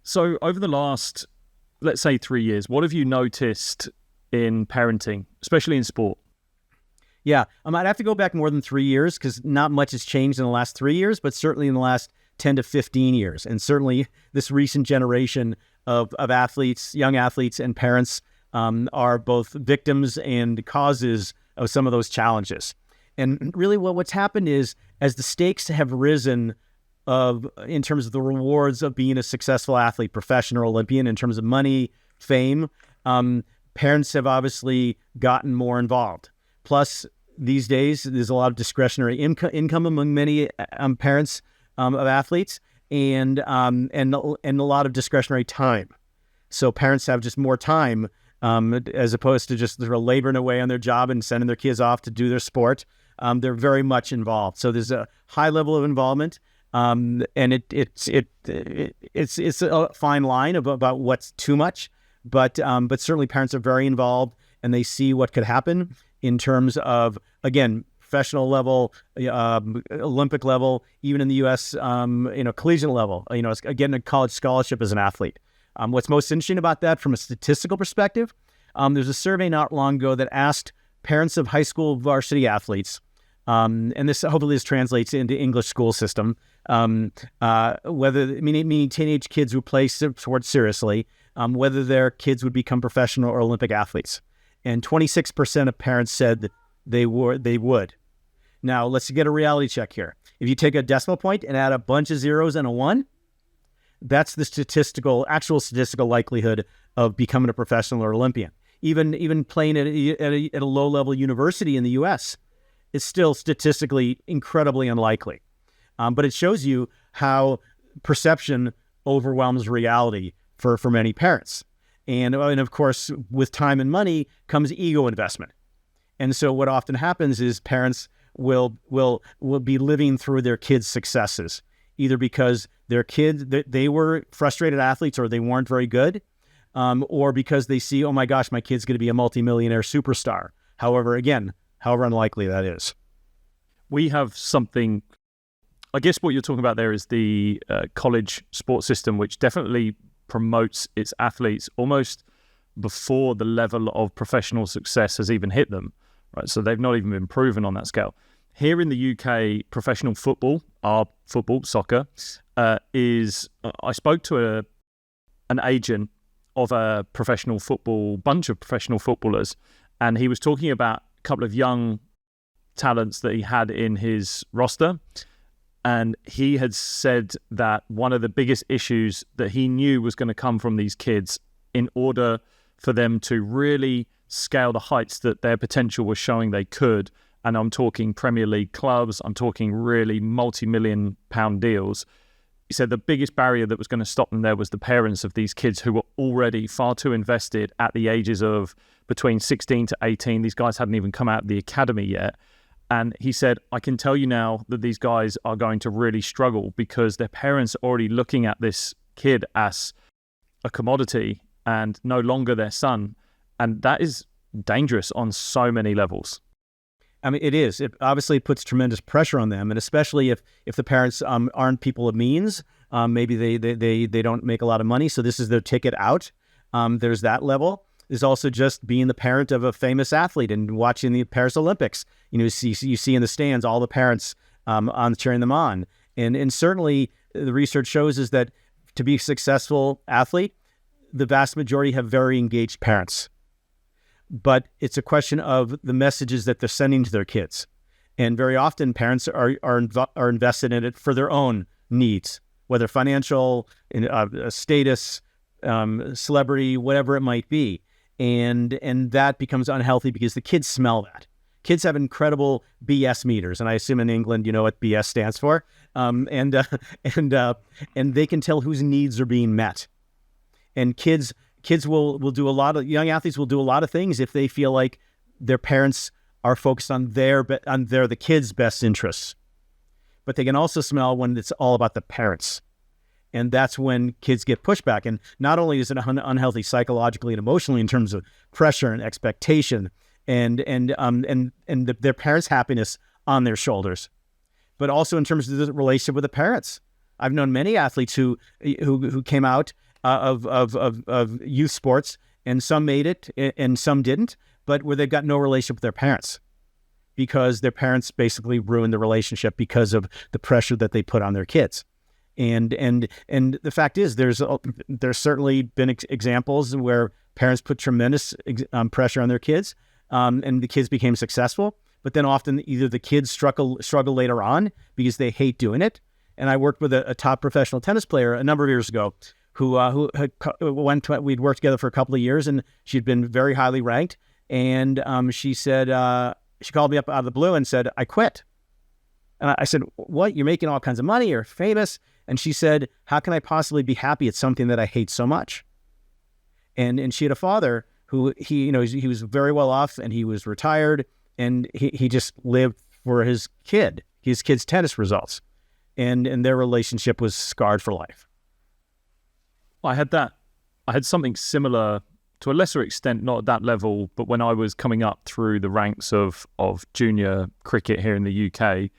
So over the last, let's say 3 years, what have you noticed in parenting, especially in sport? Yeah, I'd have to go back more than 3 years because not much has changed in the last 3 years, but certainly in the last 10 to 15 years. And certainly this recent generation of athletes, young athletes and parents are both victims and causes of some of those challenges. And really what's happened is as the stakes have risen in terms of the rewards of being a successful athlete, professional Olympian, in terms of money, fame, parents have obviously gotten more involved. Plus, these days, there's a lot of discretionary income among many parents of athletes, and a lot of discretionary time. So parents have just more time as opposed to just sort of laboring away on their job and sending their kids off to do their sport. They're very much involved. So there's a high level of involvement, and it's a fine line about what's too much. But certainly parents are very involved, and they see what could happen in terms of, again, professional level, Olympic level, even in the U.S., collegiate level. Getting a college scholarship as an athlete. What's most interesting about that from a statistical perspective, there's a survey not long ago that asked parents of high school varsity athletes, and this hopefully translates into English school system, meaning teenage kids who play sports seriously, whether their kids would become professional or Olympic athletes. And 26% of parents said that they would. Now, let's get a reality check here. If you take a decimal point and add a bunch of zeros and a 1, that's the actual statistical likelihood of becoming a professional or Olympian. Even playing at a low-level university in the U.S. is still statistically incredibly unlikely. But it shows you how perception overwhelms reality for many parents. And of course, with time and money comes ego investment. And so what often happens is parents will be living through their kids' successes, either because their kids, they were frustrated athletes or they weren't very good, or because they see, oh my gosh, my kid's going to be a multimillionaire superstar. However unlikely that is. We have something, I guess what you're talking about there is the college sports system, which definitely promotes its athletes almost before the level of professional success has even hit them, right? So they've not even been proven on that scale. Here in the UK, professional football, soccer, I spoke to an agent of a bunch of professional footballers, and he was talking about a couple of young talents that he had in his roster. And he had said that one of the biggest issues that he knew was going to come from these kids in order for them to really scale the heights that their potential was showing they could. And I'm talking Premier League clubs, I'm talking really multi-million pound deals. He said the biggest barrier that was going to stop them there was the parents of these kids who were already far too invested at the ages of between 16 to 18. These guys hadn't even come out of the academy yet. And he said, I can tell you now that these guys are going to really struggle because their parents are already looking at this kid as a commodity and no longer their son. And that is dangerous on so many levels. I mean, it is. It obviously puts tremendous pressure on them, and especially if the parents aren't people of means, maybe they don't make a lot of money, so this is their ticket out. There's that level. There's also just being the parent of a famous athlete and watching the Paris Olympics. You see in the stands all the parents cheering them on, and certainly the research shows is that to be a successful athlete, the vast majority have very engaged parents. But it's a question of the messages that they're sending to their kids. And very often parents are invested in it for their own needs, whether financial, status, celebrity, whatever it might be. And that becomes unhealthy because the kids smell that. Kids have incredible BS meters, and I assume in England you know what BS stands for. And they can tell whose needs are being met. And kids will do young athletes will do a lot of things if they feel like their parents are focused on the kids' best interests. But they can also smell when it's all about the parents. And that's when kids get pushback. And not only is it unhealthy psychologically and emotionally in terms of pressure and expectation and their parents' happiness on their shoulders, but also in terms of the relationship with the parents. I've known many athletes who came out of youth sports, and some made it and some didn't, but where they've got no relationship with their parents because their parents basically ruined the relationship because of the pressure that they put on their kids. And the fact is, there's certainly been examples where parents put tremendous pressure on their kids, and the kids became successful. But then often either the kids struggle later on because they hate doing it. And I worked with a top professional tennis player a number of years ago who we'd worked together for a couple of years, and she'd been very highly ranked. And she said, she called me up out of the blue and said, "I quit." And I said, "What? You're making all kinds of money. You're famous." And she said, "How can I possibly be happy at something that I hate so much?" And she had a father who he was very well off, and he was retired, and he just lived for his kid's tennis results, and their relationship was scarred for life. I had something similar to a lesser extent, not at that level, but when I was coming up through the ranks of junior cricket here in the UK,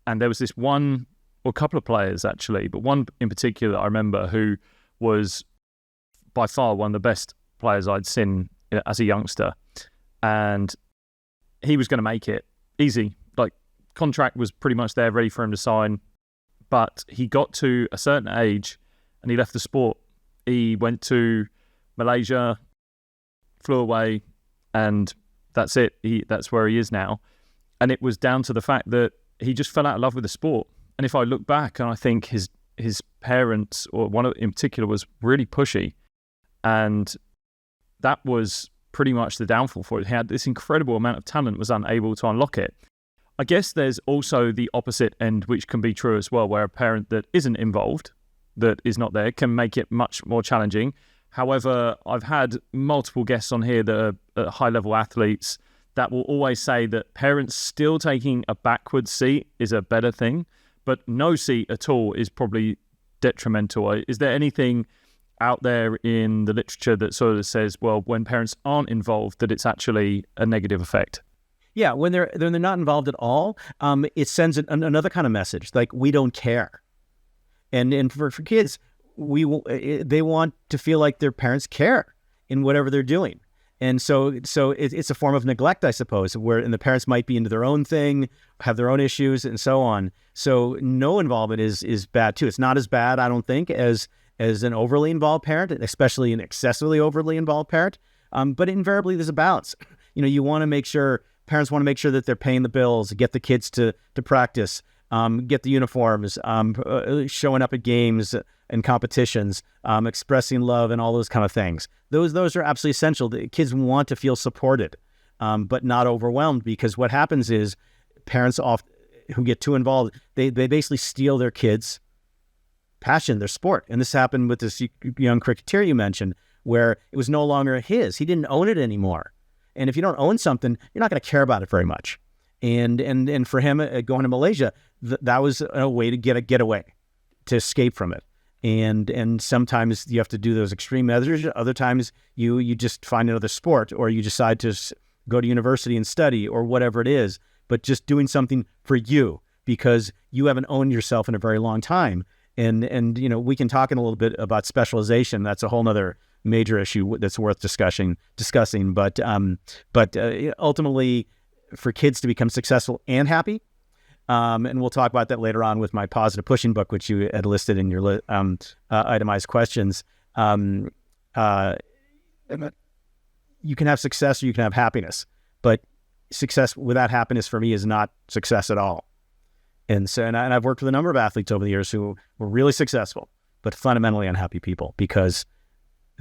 and there was this one, or a couple of players actually, but one in particular that I remember who was by far one of the best players I'd seen as a youngster, and he was going to make it easy. Like, contract was pretty much there, ready for him to sign, but he got to a certain age and he left the sport. He went to Malaysia, flew away, and that's it. That's where he is now. And it was down to the fact that he just fell out of love with the sport. And if I look back, and I think his parents, or one in particular, was really pushy, and that was pretty much the downfall for it. He had this incredible amount of talent, was unable to unlock it. I guess there's also the opposite end, which can be true as well, where a parent that isn't involved, that is not there, can make it much more challenging. However, I've had multiple guests on here that are high-level athletes that will always say that parents still taking a backward seat is a better thing, but no seat at all is probably detrimental. Is there anything out there in the literature that sort of says, well, when parents aren't involved, that it's actually a negative effect? Yeah, when they're not involved at all, it sends another kind of message, like, we don't care. And for kids, they want to feel like their parents care in whatever they're doing. And so it's a form of neglect, I suppose, and the parents might be into their own thing, have their own issues, and so on. So no involvement is bad too. It's not as bad, I don't think, as an overly involved parent, especially an excessively overly involved parent. But invariably, there's a balance. You want to make sure, parents want to make sure that they're paying the bills, get the kids to practice, get the uniforms, showing up at games and competitions, expressing love and all those kind of things. Those are absolutely essential. The kids want to feel supported, but not overwhelmed, because what happens is parents who get too involved, they basically steal their kids' passion, their sport. And this happened with this young cricketer you mentioned, where it was no longer his. He didn't own it anymore. And if you don't own something, you're not going to care about it very much. And for him, going to Malaysia, that was a way to get away, to escape from it. And sometimes you have to do those extreme measures. Other times you just find another sport, or you decide to go to university and study, or whatever it is. But just doing something for you, because you haven't owned yourself in a very long time. And we can talk in a little bit about specialization. That's a whole nother major issue that's worth discussing. But ultimately, for kids to become successful and happy, and we'll talk about that later on with my positive pushing book, which you had listed in your itemized questions. You can have success, or you can have happiness, but success without happiness for me is not success at all. And so, and I've worked with a number of athletes over the years who were really successful, but fundamentally unhappy people because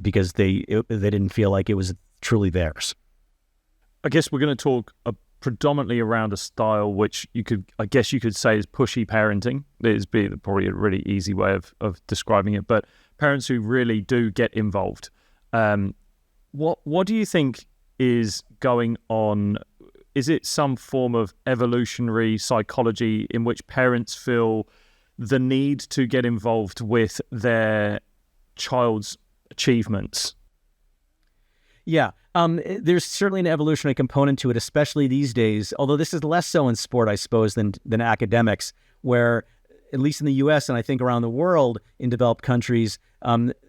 they didn't feel like it was truly theirs. I guess we're going to talk predominantly around a style which you could say is pushy parenting. It's probably a really easy way of describing it, but parents who really do get involved. What do you think is going on? Is it some form of evolutionary psychology in which parents feel the need to get involved with their child's achievements? Yeah, there's certainly an evolutionary component to it, especially these days, although this is less so in sport, I suppose, than academics, where at least in the U.S. and I think around the world in developed countries,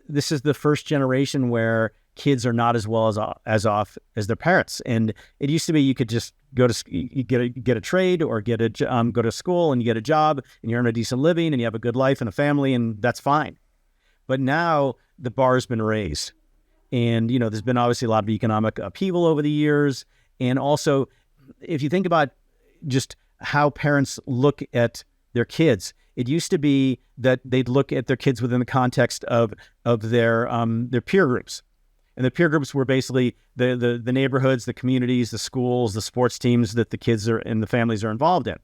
this is the first generation where kids are not as well as off as their parents. And it used to be you could just go to you get a trade or go to school and you get a job and you earn a decent living and you have a good life and a family, and that's fine. But now the bar has been raised, and there's been obviously a lot of economic upheaval over the years, and also if you think about just how parents look at their kids. It used to be that they'd look at their kids within the context of their peer groups. And the peer groups were basically the neighborhoods, the communities, the schools, the sports teams that the kids and the families are involved in.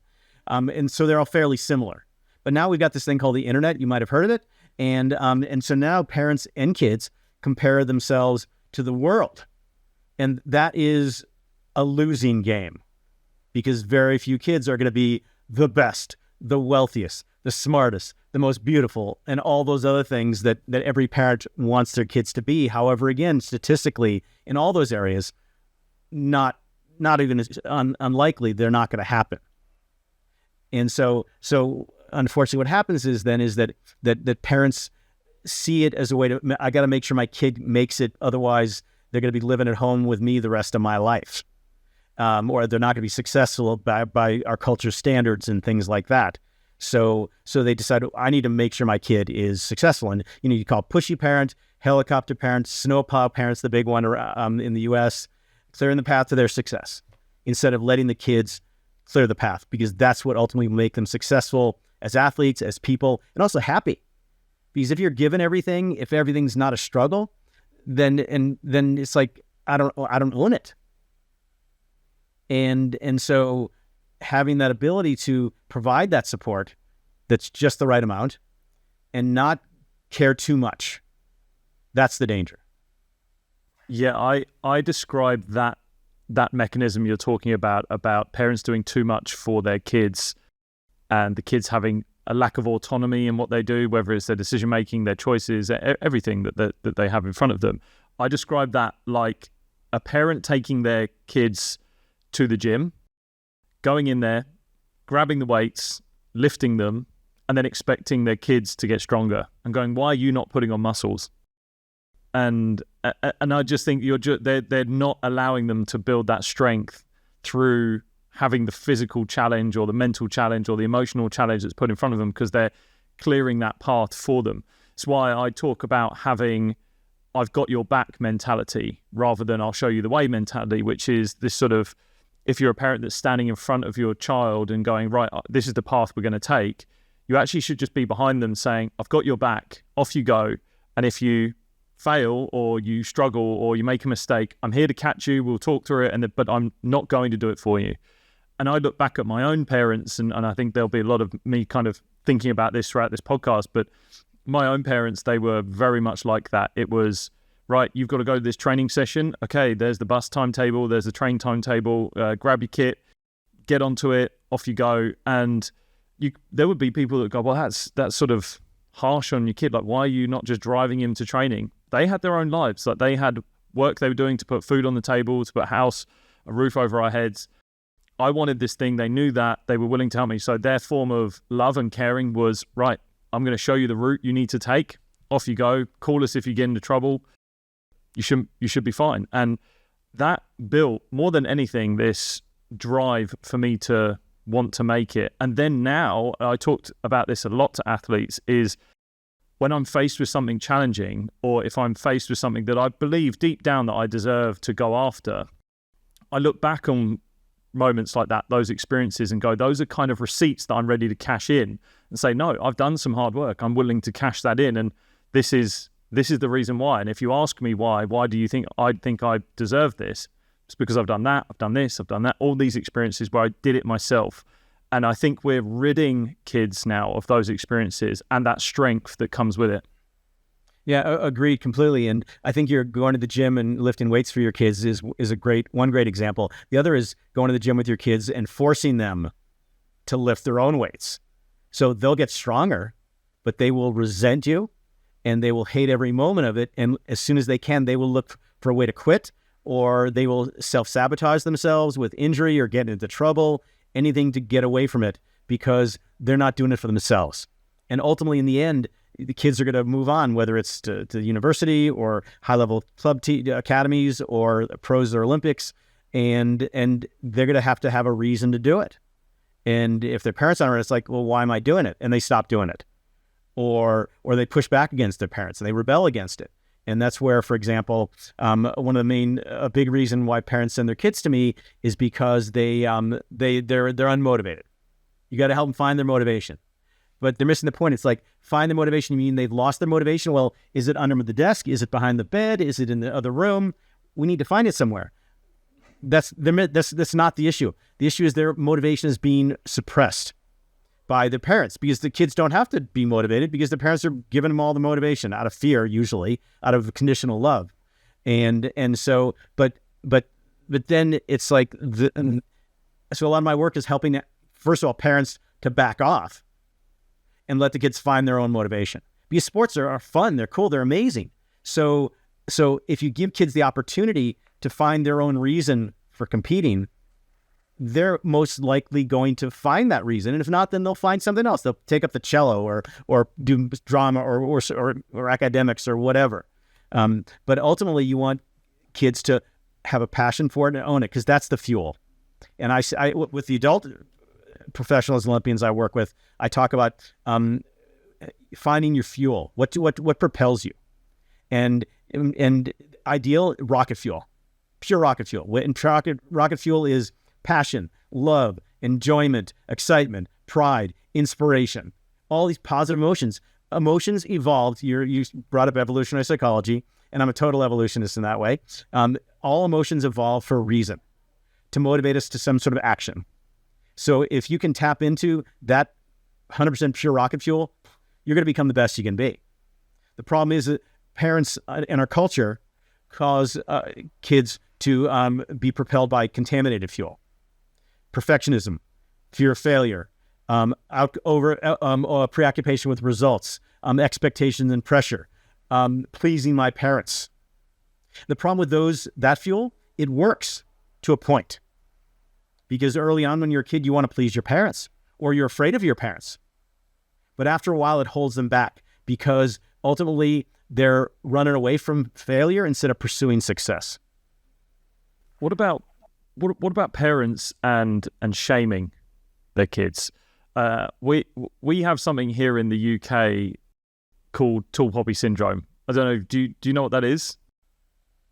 And so they're all fairly similar. But now we've got this thing called the internet. You might have heard of it. And so now parents and kids compare themselves to the world. And that is a losing game, because very few kids are going to be the best, the wealthiest, the smartest, the most beautiful, and all those other things that every parent wants their kids to be. However, again, statistically, in all those areas, not even unlikely, they're not going to happen. And so unfortunately, what happens is that parents see it as a way to, I got to make sure my kid makes it, otherwise they're going to be living at home with me the rest of my life. Or they're not going to be successful by our culture's standards and things like that. So they decide, I need to make sure my kid is successful. And you call pushy parent, helicopter parents, snowplow parents, the big one in the U.S., clearing the path to their success instead of letting the kids clear the path, because that's what ultimately will make them successful as athletes, as people, and also happy. Because if you're given everything, if everything's not a struggle, then it's like I don't own it. And so having that ability to provide that support that's just the right amount and not care too much, that's the danger. Yeah, I describe that mechanism you're talking about parents doing too much for their kids and the kids having a lack of autonomy in what they do, whether it's their decision making, their choices, everything that they have in front of them. I describe that like a parent taking their kids to the gym, going in there, grabbing the weights, lifting them, and then expecting their kids to get stronger and going, why are you not putting on muscles? And I just think they're not allowing them to build that strength through having the physical challenge or the mental challenge or the emotional challenge that's put in front of them, because they're clearing that path for them. It's why I talk about having I've got your back mentality rather than I'll show you the way mentality, which is this sort of, if you're a parent that's standing in front of your child and going, right, this is the path we're going to take, you actually should just be behind them saying, I've got your back, off you go. And if you fail or you struggle or you make a mistake, I'm here to catch you, we'll talk through it, but I'm not going to do it for you. And I look back at my own parents, and I think there'll be a lot of me kind of thinking about this throughout this podcast, but my own parents, they were very much like that. It was, right, you've got to go to this training session. Okay, there's the bus timetable, there's the train timetable, grab your kit, get onto it, off you go. And there would be people that go, well, that's sort of harsh on your kid. Like, why are you not just driving him to training? They had their own lives. Like, they had work they were doing to put food on the table, to put a roof over our heads. I wanted this thing. They knew that. They were willing to help me. So their form of love and caring was, right, I'm going to show you the route you need to take. Off you go. Call us if you get into trouble. You should be fine. And that built, more than anything, this drive for me to want to make it. And then now, I talked about this a lot to athletes, is when I'm faced with something challenging, or if I'm faced with something that I believe deep down that I deserve to go after, I look back on moments like that, those experiences, and go, those are kind of receipts that I'm ready to cash in and say, no, I've done some hard work. I'm willing to cash that in. And this is the reason why. And if you ask me why do you think I deserve this? It's because I've done that, I've done this, I've done that, all these experiences where I did it myself. And I think we're ridding kids now of those experiences and that strength that comes with it. Yeah, agreed completely. And I think you're going to the gym and lifting weights for your kids is one great example. The other is going to the gym with your kids and forcing them to lift their own weights. So they'll get stronger, but they will resent you and they will hate every moment of it. And as soon as they can, they will look for a way to quit, or they will self-sabotage themselves with injury or get into trouble, anything to get away from it. because they're not doing it for themselves. And ultimately, in the end, the kids are going to move on, whether it's to university or high-level club academies or pros or Olympics, and they're going to have a reason to do it. And if their parents aren't, it's like, well, why am I doing it? And they stop doing it. Or they push back against their parents and they rebel against it. And that's where, for example, one of the a big reason why parents send their kids to me is because they're unmotivated. You got to help them find their motivation. But they're missing the point. It's like, find the motivation. You mean they've lost their motivation? Well, is it under the desk? Is it behind the bed? Is it in the other room? We need to find it somewhere. That's not the issue. The issue is their motivation is being suppressed by the parents, because the kids don't have to be motivated, because the parents are giving them all the motivation out of fear, usually out of conditional love. And so, but then it's like, so a lot of my work is helping, first of all, parents to back off and let the kids find their own motivation, because sports are fun. They're cool. They're amazing. So if you give kids the opportunity to find their own reason for competing, they're most likely going to find that reason. And if not, then they'll find something else. They'll take up the cello or do drama or academics or whatever. But ultimately, you want kids to have a passion for it and own it, because that's the fuel. And I with the adult professionals, Olympians I work with, I talk about finding your fuel. What propels you? And ideal rocket fuel, pure rocket fuel. And rocket fuel is passion, love, enjoyment, excitement, pride, inspiration, all these positive emotions. Emotions evolved. You brought up evolutionary psychology, and I'm a total evolutionist in that way. All emotions evolve for a reason, to motivate us to some sort of action. So if you can tap into that 100% pure rocket fuel, you're going to become the best you can be. The problem is that parents in our culture cause kids to be propelled by contaminated fuel. Perfectionism, fear of failure, preoccupation with results, expectations and pressure, pleasing my parents. The problem with that fuel, it works to a point. Because early on when you're a kid, you want to please your parents, or you're afraid of your parents. But after a while, it holds them back, because ultimately they're running away from failure instead of pursuing success. What about parents and shaming their kids? We have something here in the UK called tall poppy syndrome. I don't know. Do you know what that is?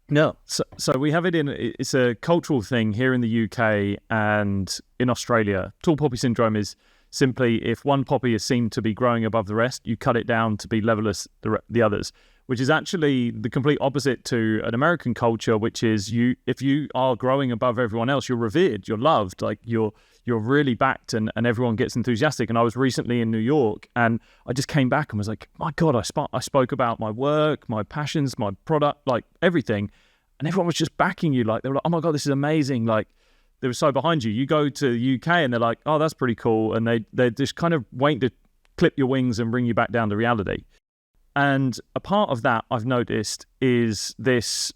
No. So we have it's a cultural thing here in the UK and in Australia. Tall poppy syndrome is simply, if one poppy is seen to be growing above the rest, you cut it down to be level as the others, which is actually the complete opposite to an American culture, which is if you are growing above everyone else, you're revered, you're loved, like you're really backed, and everyone gets enthusiastic. And I was recently in New York, and I just came back and was like, my God, I spoke about my work, my passions, my product, like everything. And everyone was just backing you. Like, they were like, oh my God, this is amazing. Like, they were so behind you. You go to the UK and they're like, oh, that's pretty cool. And they're just kind of waiting to clip your wings and bring you back down to reality. And a part of that I've noticed is this,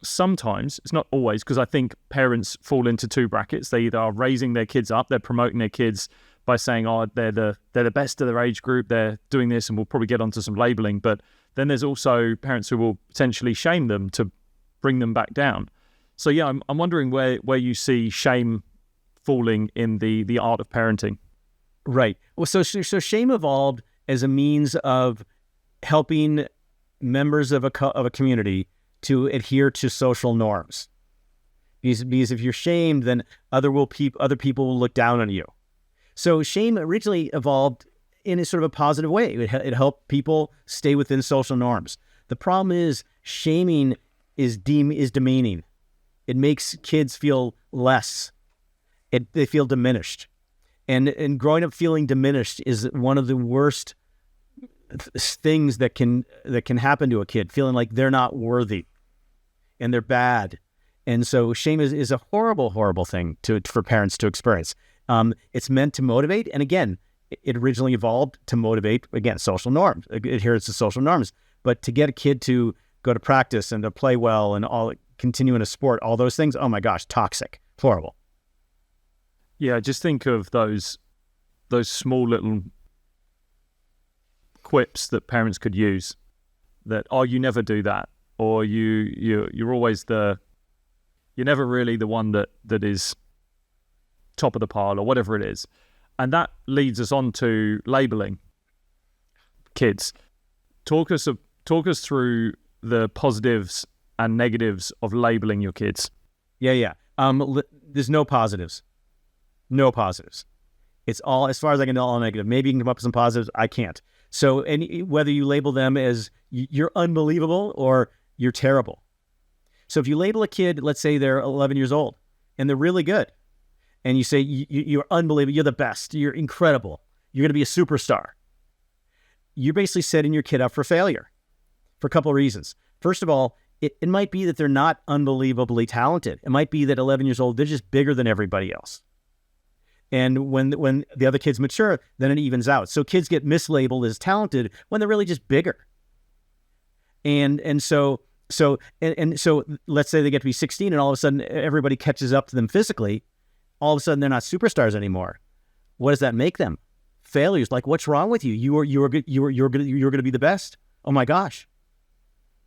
sometimes, it's not always, because I think parents fall into two brackets. They either are raising their kids up, they're promoting their kids by saying, oh, they're the best of their age group, they're doing this, and we'll probably get onto some labeling. But then there's also parents who will potentially shame them to bring them back down. So yeah, I'm wondering where you see shame falling in the art of parenting. Right. Well, so shame evolved as a means of helping members of a community to adhere to social norms. Because if you're shamed, then other people will look down on you. So shame originally evolved in a sort of a positive way. It helped people stay within social norms. The problem is shaming is demeaning. It makes kids feel less. They feel diminished. And growing up feeling diminished is one of the worst things that can happen to a kid, feeling like they're not worthy and they're bad. And so shame is a horrible, horrible thing for parents to experience. It's meant to motivate. And again, it originally evolved to motivate, again, social norms, adherence to social norms. But to get a kid to go to practice and to play well and continue in a sport, all those things, oh my gosh, toxic, horrible. Yeah, just think of those those small little quips that parents could use that, oh, you never do that, or you're always you're never really the one that is top of the pile, or whatever it is. And that leads us on to labeling kids. Talk us through the positives and negatives of labeling your kids. Yeah. There's no positives. No positives. It's all, as far as I can tell, all negative. Maybe you can come up with some positives. I can't. So whether you label them as you're unbelievable or you're terrible. So if you label a kid, let's say they're 11 years old and they're really good, and you say you're unbelievable, you're the best, you're incredible, you're going to be a superstar, you're basically setting your kid up for failure for a couple of reasons. First of all, it might be that they're not unbelievably talented. It might be that 11 years old, they're just bigger than everybody else. And when the other kids mature, then it evens out. So kids get mislabeled as talented when they're really just bigger. And so let's say they get to be 16 and all of a sudden everybody catches up to them physically. All of a sudden they're not superstars anymore. What does that make them? Failures. Like, what's wrong with you? You're going to be the best. Oh my gosh.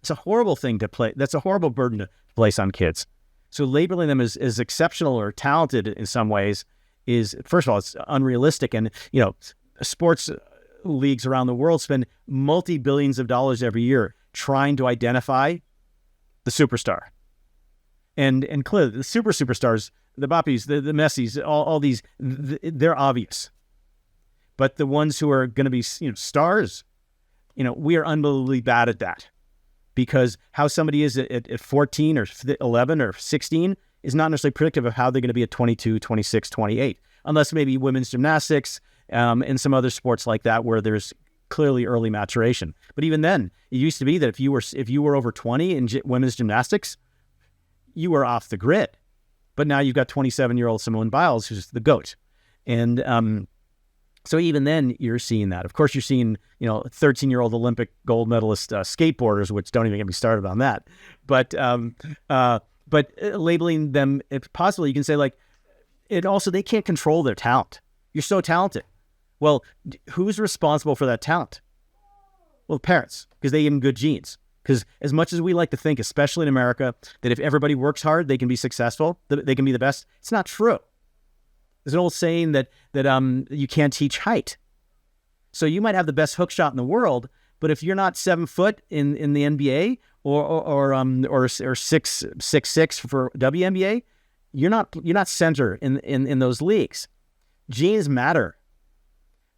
It's a horrible thing to play. That's a horrible burden to place on kids. So labeling them as exceptional or talented in some ways is, first of all, it's unrealistic. And, sports leagues around the world spend multi-billions of dollars every year trying to identify the superstar. And clearly the superstars, the Bappis, the Messis, all these, they're obvious. But the ones who are going to be, stars, we are unbelievably bad at that. Because how somebody is at 14 or 11 or 16 is not necessarily predictive of how they're going to be at 22, 26, 28, unless maybe women's gymnastics and some other sports like that where there's clearly early maturation. But even then, it used to be that if you were over 20 in women's gymnastics, you were off the grid. But now you've got 27-year-old Simone Biles, who's the GOAT. And so even then, you're seeing that. Of course, you're seeing, 13-year-old Olympic gold medalist skateboarders, which don't even get me started on that. But labeling them, if possible, you can say they can't control their talent. You're so talented. Well, who's responsible for that talent? Well, parents, because they give them good genes. Because as much as we like to think, especially in America, that if everybody works hard, they can be successful, they can be the best, it's not true. There's an old saying that you can't teach height. So you might have the best hook shot in the world, but if you're not 7 foot in the NBA or 6'6" for WNBA, you're not center in those leagues. Genes matter,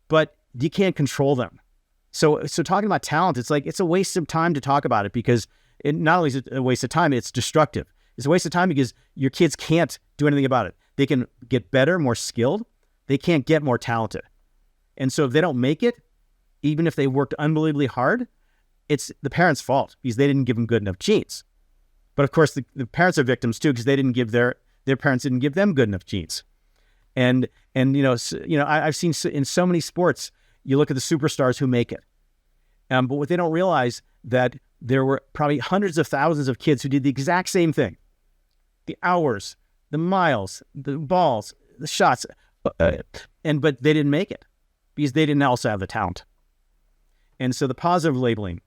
but you can't control them. So talking about talent, it's a waste of time to talk about it, because it not only is it a waste of time, it's destructive. It's a waste of time because your kids can't do anything about it. They can get better, more skilled. They can't get more talented. And so if they don't make it, even if they worked unbelievably hard, it's the parents' fault because they didn't give them good enough genes. But of course, the parents are victims too, because they didn't give their parents didn't give them good enough genes. And I've seen in so many sports, you look at the superstars who make it. But what they don't realize that there were probably hundreds of thousands of kids who did the exact same thing. The hours, the miles, the balls, the shots, but they didn't make it because they didn't also have the talent. And so the positive labeling,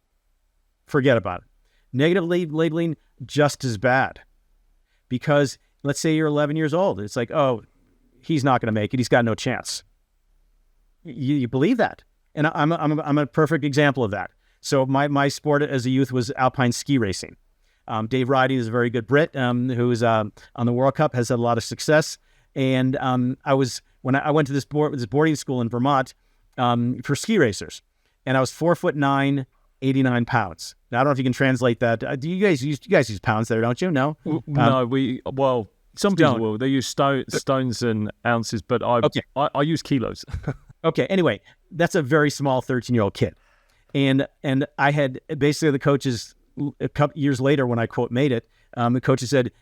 forget about it. Negative labeling, just as bad. Because let's say you're 11 years old. It's like, oh, he's not going to make it. He's got no chance. You believe that. And I'm a perfect example of that. So my sport as a youth was alpine ski racing. Dave Riding is a very good Brit who's on the World Cup, has had a lot of success. And when I went to this boarding school in Vermont for ski racers, and I was 4'9", 89 pounds. Now, I don't know if you can translate that. Do you guys use pounds there, don't you? No? No, some people will. They use stones and ounces, but I use kilos. Okay, anyway, that's a very small 13-year-old kid. And I had basically the coaches, a couple years later when I, quote, made it, the coaches said,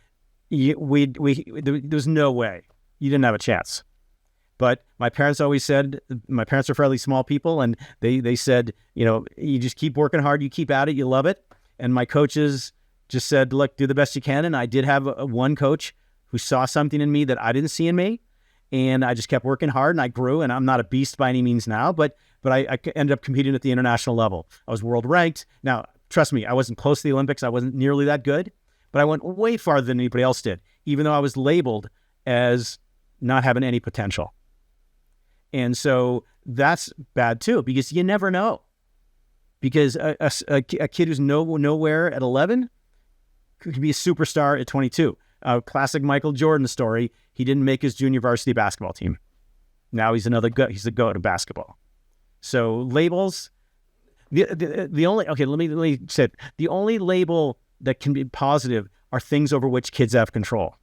there was no way. You didn't have a chance. But my parents always said, my parents are fairly small people, and they said, you just keep working hard, you keep at it, you love it. And my coaches just said, look, do the best you can. And I did have one coach who saw something in me that I didn't see in me. And I just kept working hard, and I grew, and I'm not a beast by any means now, but I ended up competing at the international level. I was world ranked. Now, trust me, I wasn't close to the Olympics. I wasn't nearly that good, but I went way farther than anybody else did, even though I was labeled as not having any potential. And so that's bad too, because you never know. Because a kid who's nowhere at 11 could be a superstar at 22. Classic Michael Jordan story. He didn't make his junior varsity basketball team. Now he's he's a goat at basketball. So labels, the only, okay, let me say it. The only label that can be positive are things over which kids have control.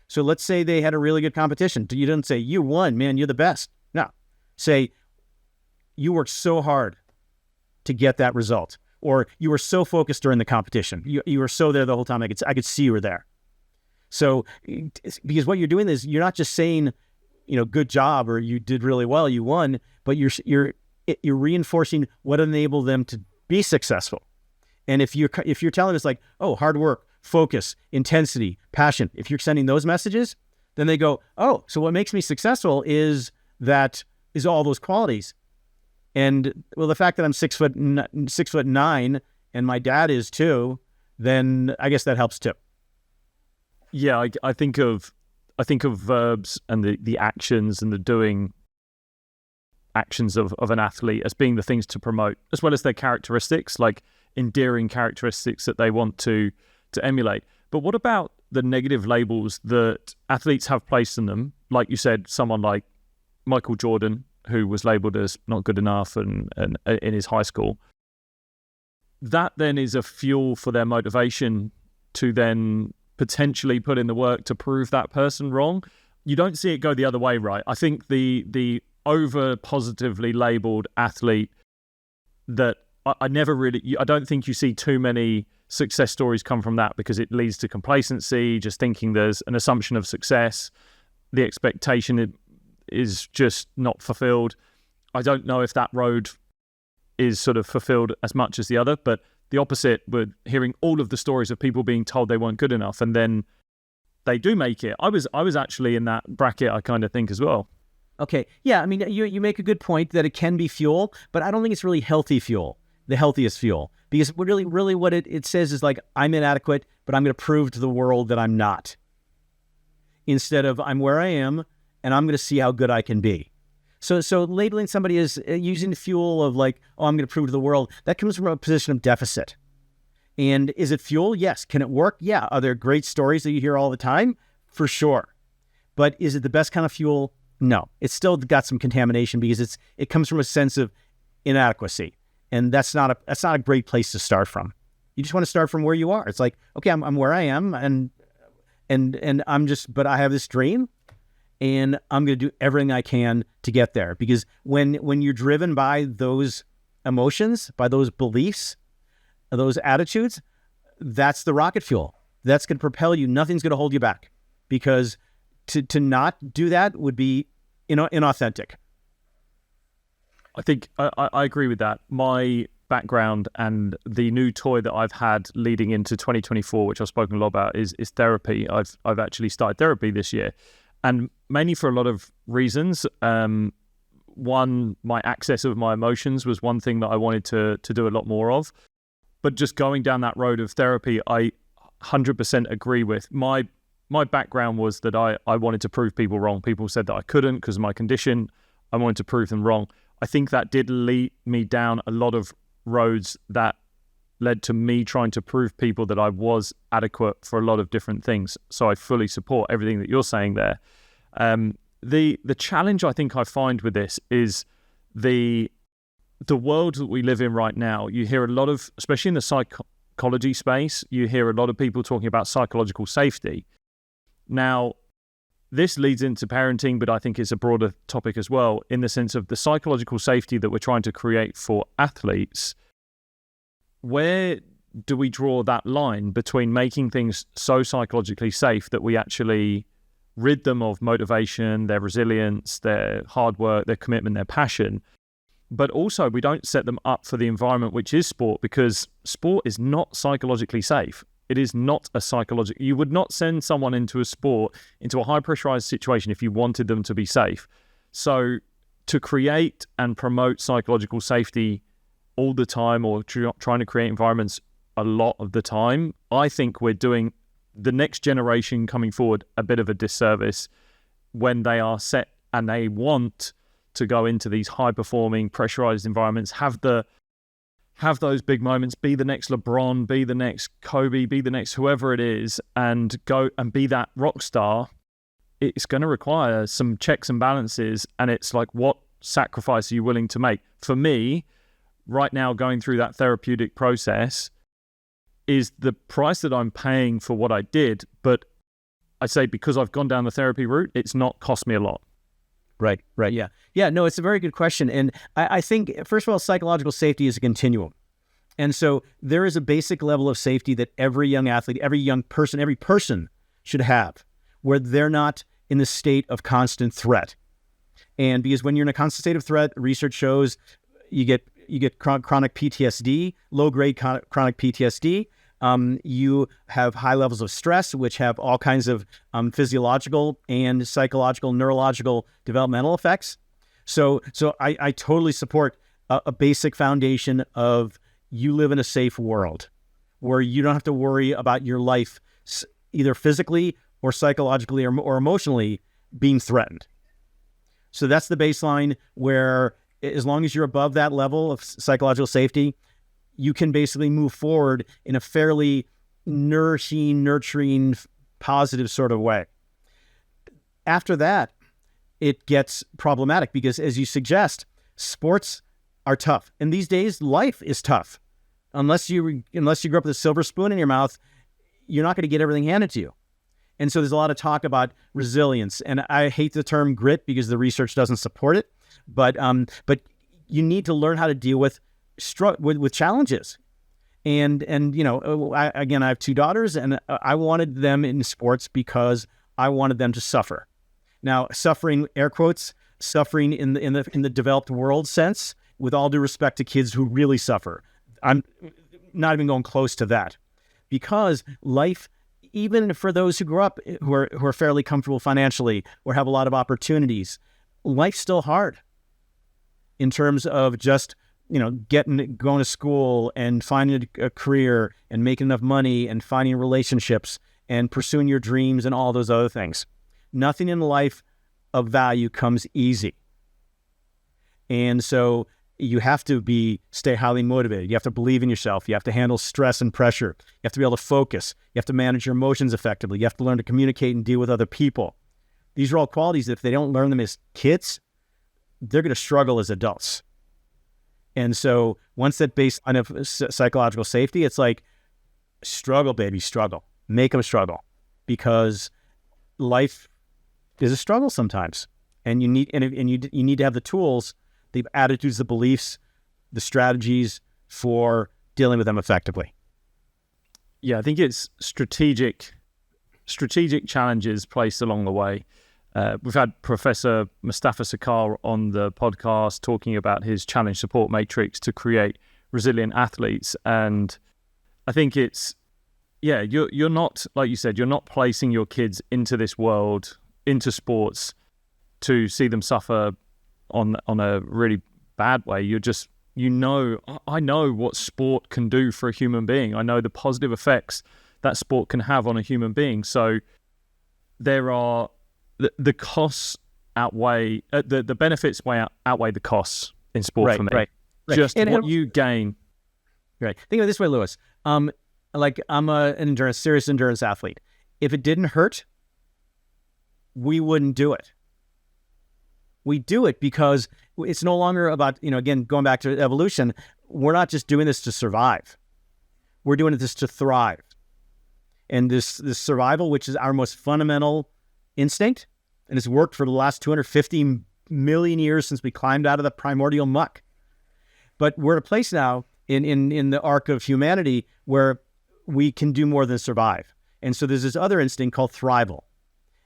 So let's say they had a really good competition. You didn't say, you won, man, you're the best. No. Say, you worked so hard to get that result. Or you were so focused during the competition. You were so there the whole time. I could see you were there. So, because what you're doing is you're not just saying, good job, or you did really well, you won, but you're reinforcing what enabled them to be successful. And if you're telling us like, oh, hard work, focus, intensity, passion, if you're sending those messages, then they go, oh, so what makes me successful is all those qualities. And well, the fact that I'm 6'9" and my dad is too, then I guess that helps too. Yeah, I think of verbs and the actions and the doing actions of an athlete as being the things to promote, as well as their characteristics, like endearing characteristics that they want to emulate. But what about the negative labels that athletes have placed on them? Like you said, someone like Michael Jordan, who was labeled as not good enough and in his high school. That then is a fuel for their motivation to then potentially put in the work to prove that person wrong. You don't see it go the other way, right? I think the over positively labeled athlete that I don't think you see too many success stories come from that, because it leads to complacency, just thinking there's an assumption of success. The expectation is just not fulfilled. I don't know if that road is sort of fulfilled as much as the other, but the opposite, with hearing all of the stories of people being told they weren't good enough and then they do make it. I was actually in that bracket, I kind of think, as well. Okay. Yeah. I mean, you make a good point that it can be fuel, but I don't think it's really healthy fuel, the healthiest fuel, because really what it says is like, I'm inadequate, but I'm going to prove to the world that I'm not, instead of I'm where I am and I'm going to see how good I can be. So labeling somebody as using the fuel of like, oh, I'm going to prove to the world, that comes from a position of deficit. And is it fuel? Yes. Can it work? Yeah. Are there great stories that you hear all the time? For sure. But is it the best kind of fuel? No. It's still got some contamination, because it comes from a sense of inadequacy. And that's not a great place to start from. You just want to start from where you are. It's like, okay, I'm where I am, and but I have this dream, and I'm going to do everything I can to get there. Because when you're driven by those emotions, by those beliefs, those attitudes, that's the rocket fuel. That's going to propel you. Nothing's going to hold you back, because to not do that would be inauthentic. I think I agree with that. My background and the new toy that I've had leading into 2024, which I've spoken a lot about, is therapy. I've actually started therapy this year, and mainly for a lot of reasons. One, my access of my emotions was one thing that I wanted to do a lot more of. But just going down that road of therapy, I 100% agree with. My background was that I wanted to prove people wrong. People said that I couldn't because of my condition. I wanted to prove them wrong. I think that did lead me down a lot of roads that led to me trying to prove people that I was adequate for a lot of different things. So I fully support everything that you're saying there. The challenge I think I find with this is the world that we live in right now. You hear a lot of, especially in the psychology space, you hear a lot of people talking about psychological safety. Now, this leads into parenting, but I think it's a broader topic as well, in the sense of the psychological safety that we're trying to create for athletes. Where do we draw that line between making things so psychologically safe that we actually rid them of motivation, their resilience, their hard work, their commitment, their passion, but also we don't set them up for the environment which is sport, because sport is not psychologically safe. It is not a psychological. You would not send someone into a sport, into a high pressurized situation if you wanted them to be safe. So to create and promote psychological safety all the time, or trying to create environments a lot of the time, I think we're doing the next generation coming forward a bit of a disservice when they are set and they want to go into these high performing pressurized environments, have those big moments, be the next LeBron, be the next Kobe, be the next whoever it is, and go and be that rock star. It's going to require some checks and balances, and it's like, what sacrifice are you willing to make? For me, right now, going through that therapeutic process is the price that I'm paying for what I did, but I say because I've gone down the therapy route, it's not cost me a lot. Right, yeah. Yeah, no, it's a very good question. And I think, first of all, psychological safety is a continuum. And so there is a basic level of safety that every young athlete, every person should have, where they're not in the state of constant threat. And because when you're in a constant state of threat, research shows you get chronic PTSD, low-grade chronic PTSD. You have high levels of stress, which have all kinds of physiological and psychological, neurological, developmental effects. So I totally support a basic foundation of you live in a safe world where you don't have to worry about your life either physically or psychologically or emotionally being threatened. So that's the baseline where, as long as you're above that level of psychological safety, you can basically move forward in a fairly nurturing, positive sort of way. After that, it gets problematic because, as you suggest, sports are tough. And these days, life is tough. Unless you grew up with a silver spoon in your mouth, you're not going to get everything handed to you. And so there's a lot of talk about resilience. And I hate the term grit because the research doesn't support it. But you need to learn how to deal with challenges. And I have two daughters, and I wanted them in sports because I wanted them to suffer. Now, suffering, air quotes, suffering in the developed world sense, with all due respect to kids who really suffer. I'm not even going close to that, because life, even for those who grew up who are fairly comfortable financially or have a lot of opportunities, life's still hard in terms of just going to school and finding a career and making enough money and finding relationships and pursuing your dreams and all those other things. Nothing in life of value comes easy. And so you have to stay highly motivated. You have to believe in yourself. You have to handle stress and pressure. You have to be able to focus. You have to manage your emotions effectively. You have to learn to communicate and deal with other people. These are all qualities that if they don't learn them as kids, they're going to struggle as adults. And so once that baseline of psychological safety, it's like, struggle, baby, struggle. Make them struggle, because life is a struggle sometimes. And you need to have the tools, the attitudes, the beliefs, the strategies for dealing with them effectively. Yeah, I think it's strategic challenges placed along the way. We've had Professor Mustafa Sakar on the podcast talking about his challenge support matrix to create resilient athletes. And I think you're not, like you said, you're not placing your kids into this world, into sports, to see them suffer on a really bad way. I know what sport can do for a human being. I know the positive effects that sport can have on a human being. So there are the costs outweigh the benefits outweigh the costs in sport for me. Right. Just what you gain. Right. Think of it this way, Lewis. I'm a serious endurance athlete. If it didn't hurt, we wouldn't do it. We do it because it's no longer about, again, going back to evolution, we're not just doing this to survive. We're doing this to thrive. And this survival, which is our most fundamental instinct, and it's worked for the last 250 million years since we climbed out of the primordial muck. But we're at a place now in the arc of humanity where we can do more than survive. And so there's this other instinct called thrival.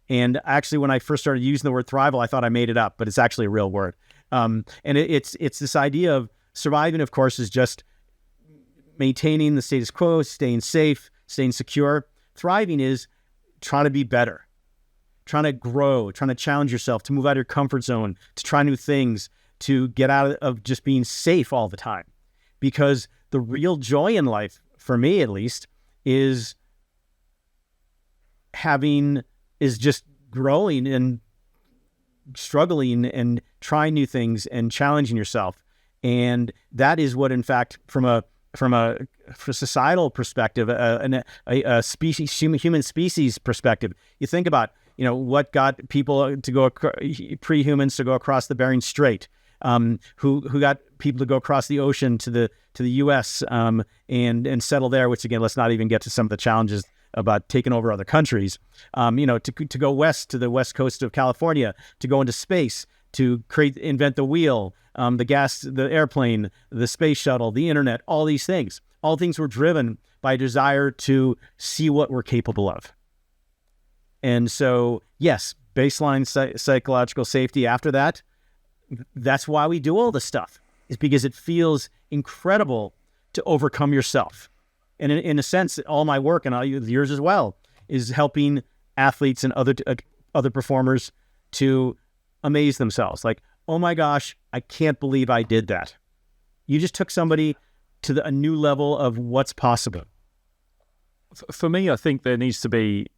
And actually, when I first started using the word thrival, I thought I made it up, but it's actually a real word. And it's this idea of surviving, of course, is just maintaining the status quo, staying safe, staying secure. Thriving is trying to be better, trying to grow, trying to challenge yourself, to move out of your comfort zone, to try new things, to get out of just being safe all the time. Because the real joy in life, for me at least, is just growing and struggling and trying new things and challenging yourself. And that is what, in fact, from a societal perspective, a species, human species perspective, you think about, what got people to go, pre-humans to go across the Bering Strait, who got people to go across the ocean to the U.S. And settle there. Which, again, let's not even get to some of the challenges about taking over other countries. To go west to the west coast of California, to go into space, to invent the wheel, the airplane, the space shuttle, the internet, all these things. All things were driven by a desire to see what we're capable of. And so, yes, baseline psychological safety after that, that's why we do all this stuff, is because it feels incredible to overcome yourself. And in a sense, all my work, and yours as well, is helping athletes and other performers to amaze themselves. Like, oh my gosh, I can't believe I did that. You just took somebody to a new level of what's possible. For me, I think there needs to be,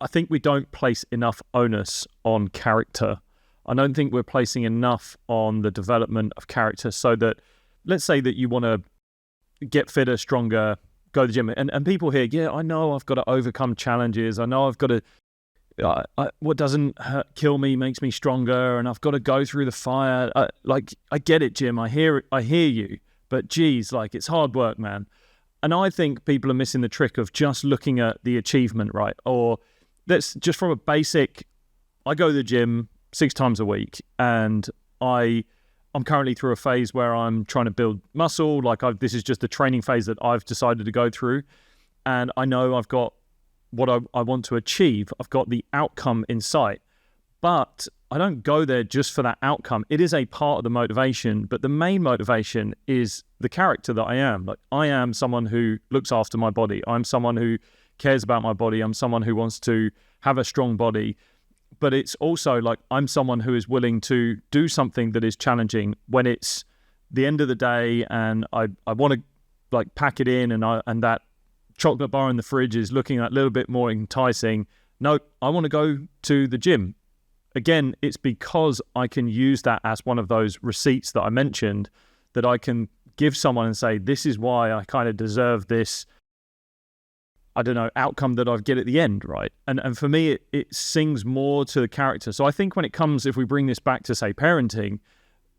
I think we don't place enough onus on character. I don't think we're placing enough on the development of character, so that, let's say that you want to get fitter, stronger, go to the gym, and people hear, yeah, I know I've got to overcome challenges. I know I've got to, what doesn't kill me makes me stronger, and I've got to go through the fire. I get it, Jim. I hear you, but geez, it's hard work, man. And I think people are missing the trick of just looking at the achievement, right? Or that's just from a basic, I go to the gym 6 times a week, and I'm currently through a phase where I'm trying to build muscle. This is just the training phase that I've decided to go through. And I know I've got what I want to achieve. I've got the outcome in sight. But I don't go there just for that outcome. It is a part of the motivation, but the main motivation is the character that I am. I am someone who looks after my body. I'm someone who cares about my body. I'm someone who wants to have a strong body. But it's also I'm someone who is willing to do something that is challenging when it's the end of the day, and I want to pack it in, and that chocolate bar in the fridge is looking a little bit more enticing. No, I want to go to the gym. Again, it's because I can use that as one of those receipts that I mentioned, that I can give someone and say, this is why I kind of deserve this, I don't know, outcome that I get at the end, right? And for me, it sings more to the character. So I think when it comes, if we bring this back to, say, parenting,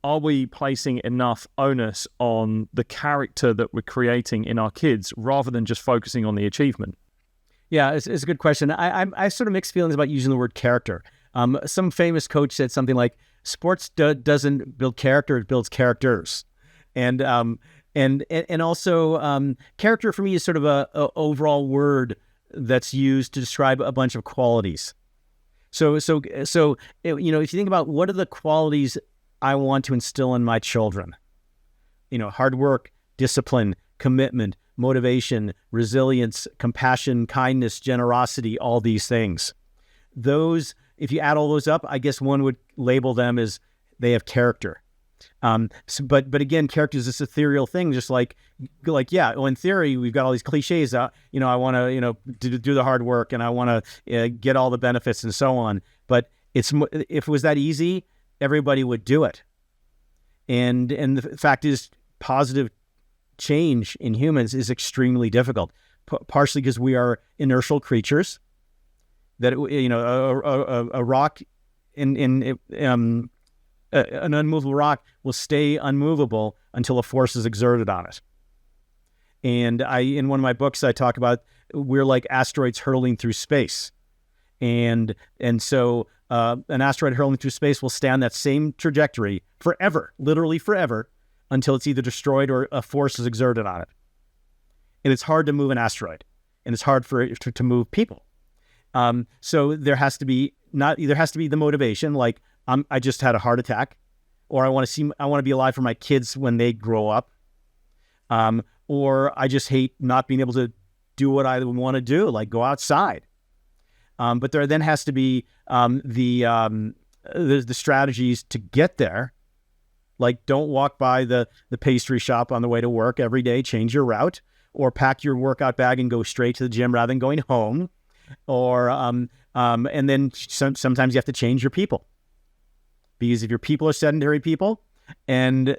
are we placing enough onus on the character that we're creating in our kids rather than just focusing on the achievement? Yeah, it's a good question. I sort of mixed feelings about using the word character. Some famous coach said something like, sports doesn't build character, it builds characters. And also character for me is sort of a overall word that's used to describe a bunch of qualities. So if you think about what are the qualities I want to instill in my children, hard work, discipline, commitment, motivation, resilience, compassion, kindness, generosity, all these things. Those, if you add all those up, I guess one would label them as they have character. But again, character is this ethereal thing, just yeah, well, in theory, we've got all these cliches. I want to, do the hard work, and I want to get all the benefits and so on. But if it was that easy, everybody would do it. And the fact is, positive change in humans is extremely difficult, partially because we are inertial creatures. That a rock an unmovable rock will stay unmovable until a force is exerted on it. And in one of my books, I talk about we're like asteroids hurtling through space. And so an asteroid hurtling through space will stay on that same trajectory forever, literally forever, until it's either destroyed or a force is exerted on it. And it's hard to move an asteroid, and it's hard for it to move people. So there has to be the motivation, I just had a heart attack, or I want to be alive for my kids when they grow up, or I just hate not being able to do what I want to do, like go outside. But there then has to be the strategies to get there. Like, don't walk by the pastry shop on the way to work every day. Change your route, or pack your workout bag and go straight to the gym rather than going home. Or and then sometimes you have to change your people, because if your people are sedentary people and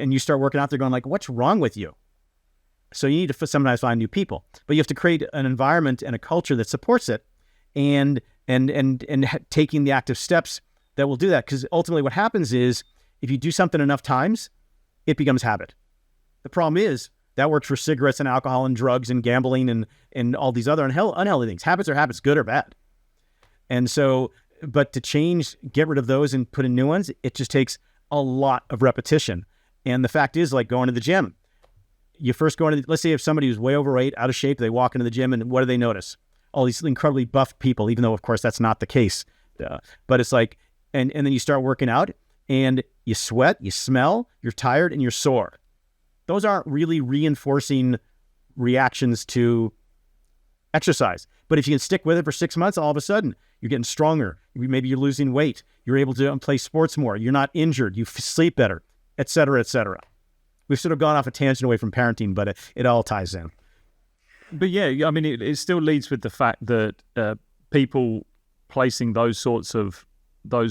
you start working out, they're going like, "What's wrong with you?" So you need to sometimes find new people, but you have to create an environment and a culture that supports it, and taking the active steps that will do that. Because ultimately, what happens is, if you do something enough times, it becomes habit. The problem is that works for cigarettes and alcohol and drugs and gambling and all these other unhealthy things. Habits are habits, good or bad. And so, but to change, get rid of those and put in new ones, it just takes a lot of repetition. And the fact is, like going to the gym, you first go into, let's say if somebody who's way overweight, out of shape, they walk into the gym, and what do they notice? All these incredibly buff people, even though of course that's not the case. But it's like, and then you start working out, and you sweat, you smell, you're tired, and you're sore. Those aren't really reinforcing reactions to exercise. But if you can stick with it for 6 months, all of a sudden you're getting stronger. Maybe you're losing weight. You're able to play sports more. You're not injured. You sleep better, et cetera, et cetera. We've sort of gone off a tangent away from parenting, but it all ties in. But yeah, I mean, it still leads with the fact that people placing those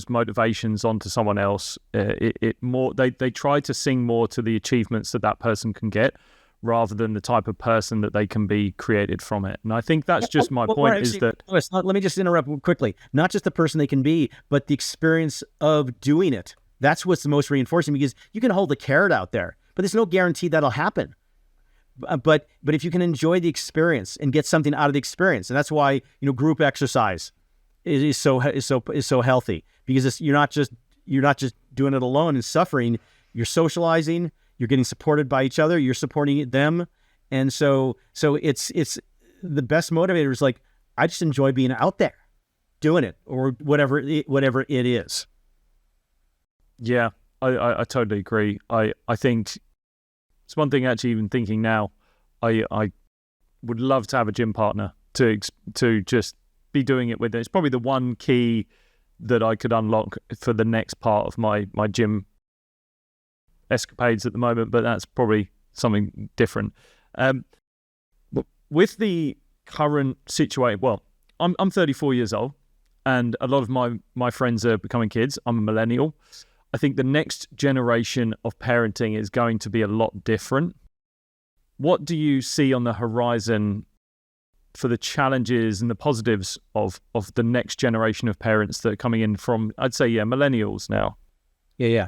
motivations onto someone else, they try to sing more to the achievements that person can get, rather than the type of person that they can be created from it. And I think that's just my point. Actually, is that let me just interrupt quickly. Not just the person they can be, but the experience of doing it. That's what's the most reinforcing, because you can hold the carrot out there, but there's no guarantee that'll happen. But if you can enjoy the experience and get something out of the experience, and that's why group exercise is so healthy, because you're not just doing it alone and suffering. You're socializing. You're getting supported by each other. You're supporting them, and so it's the best motivator is like, I just enjoy being out there, doing it, or whatever it is. Yeah, I totally agree. I think it's one thing, actually, even thinking now, I would love to have a gym partner to just be doing it with. It's probably the one key that I could unlock for the next part of my gym escapades at the moment, but that's probably something different. With the current situation, well, I'm 34 years old, and a lot of my friends are becoming kids. I'm a millennial. I think the next generation of parenting is going to be a lot different. What do you see on the horizon for the challenges and the positives of the next generation of parents that are coming in from, I'd say, millennials now? Yeah.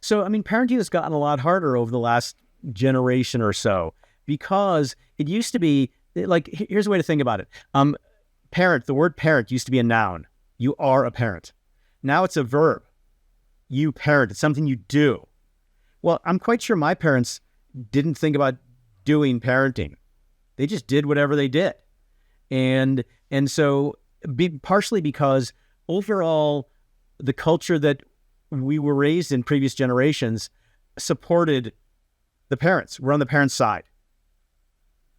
So, I mean, parenting has gotten a lot harder over the last generation or so, because it used to be like, here's a way to think about it. Parent, the word parent used to be a noun. You are a parent. Now it's a verb. You parent. It's something you do. Well, I'm quite sure my parents didn't think about doing parenting. They just did whatever they did. And so partially because overall the culture that we were raised in previous generations supported the parents. We're on the parents' side.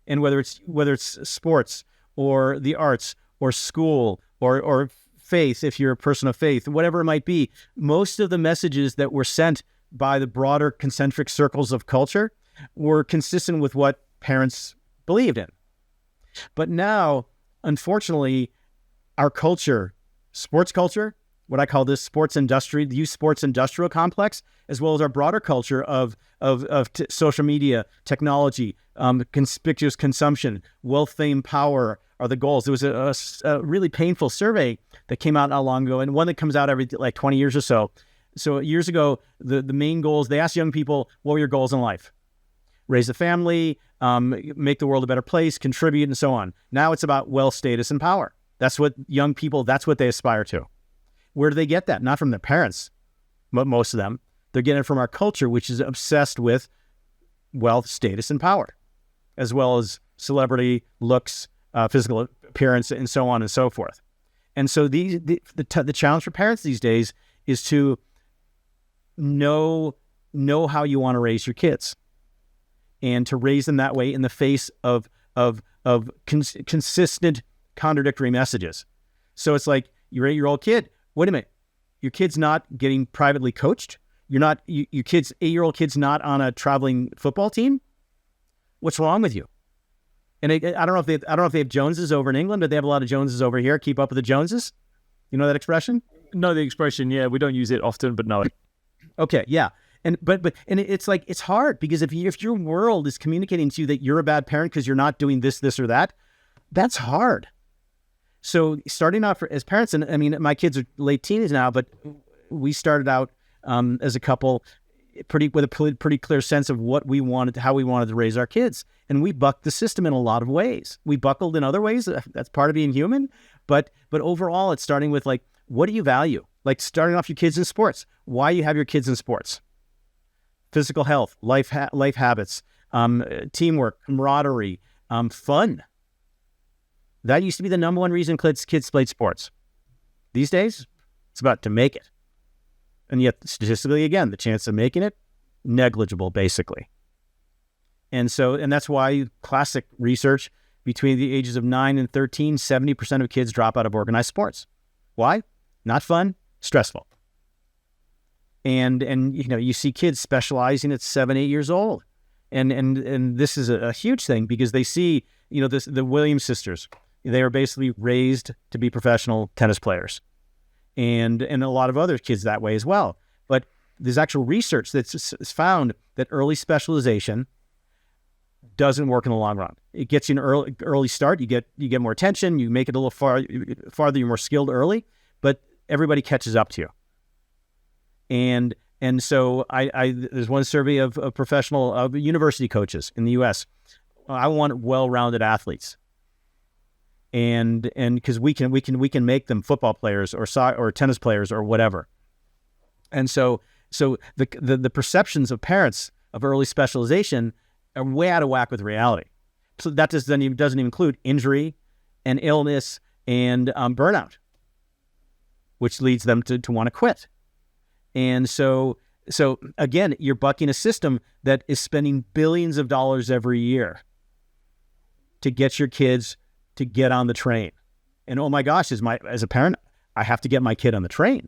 And whether it's sports or the arts or school or faith, if you're a person of faith, whatever it might be, most of the messages that were sent by the broader concentric circles of culture were consistent with what parents believed in. But now, unfortunately, our culture, sports culture, what I call this sports industry, the youth sports industrial complex, as well as our broader culture of social media, technology, conspicuous consumption, wealth, fame, power are the goals. There was a really painful survey that came out not long ago, and one that comes out every 20 years or so. So years ago, the main goals, they asked young people, what were your goals in life? Raise a family, make the world a better place, contribute, and so on. Now it's about wealth, status, and power. That's what young people, that's what they aspire to. Where do they get that? Not from their parents, most of them. They're getting it from our culture, which is obsessed with wealth, status, and power, as well as celebrity, looks, physical appearance, and so on and so forth. And so the challenge for parents these days is to know how you want to raise your kids, and to raise them that way in the face of of consistent contradictory messages. So it's like your 8-year-old kid, wait a minute, your kid's not getting privately coached. Your kid's 8-year-old kid's not on a traveling football team. What's wrong with you? And I don't know if they have Joneses over in England, but they have a lot of Joneses over here. Keep up with the Joneses. You know that expression? No, the expression, yeah, we don't use it often, but no. Okay, yeah. And it's like, it's hard because if your world is communicating to you that you're a bad parent because you're not doing this or that, that's hard. So starting off as parents, and I mean, my kids are late teens now, but we started out as a couple with a pretty clear sense of what we wanted, how we wanted to raise our kids. And we bucked the system in a lot of ways. We buckled in other ways. That's part of being human. But overall, it's starting with like, what do you value? Like starting off your kids in sports. Why you have your kids in sports? Physical health, life habits, teamwork, camaraderie, fun. That used to be the number one reason kids played sports. These days, it's about to make it. And yet, statistically, again, the chance of making it, negligible, basically. And that's why classic research between the ages of 9 and 13, 70% of kids drop out of organized sports. Why? Not fun, stressful. And you see kids specializing at 7, 8 years old. And this is a huge thing because they see, the Williams sisters, they were basically raised to be professional tennis players. And a lot of other kids that way as well. But there's actual research that's found that early specialization doesn't work in the long run. It gets you an early start. You get more attention. You make it a little farther. You're more skilled early, but everybody catches up to you. And so there's one survey of professional university coaches in the U.S. I want well-rounded athletes. And because we can make them football players or tennis players or whatever. And so the perceptions of parents of early specialization are way out of whack with reality. So that doesn't even include injury and illness and burnout, which leads them to want to quit. And so again, you're bucking a system that is spending billions of dollars every year to get your kids to get on the train. And oh my gosh, as a parent, I have to get my kid on the train.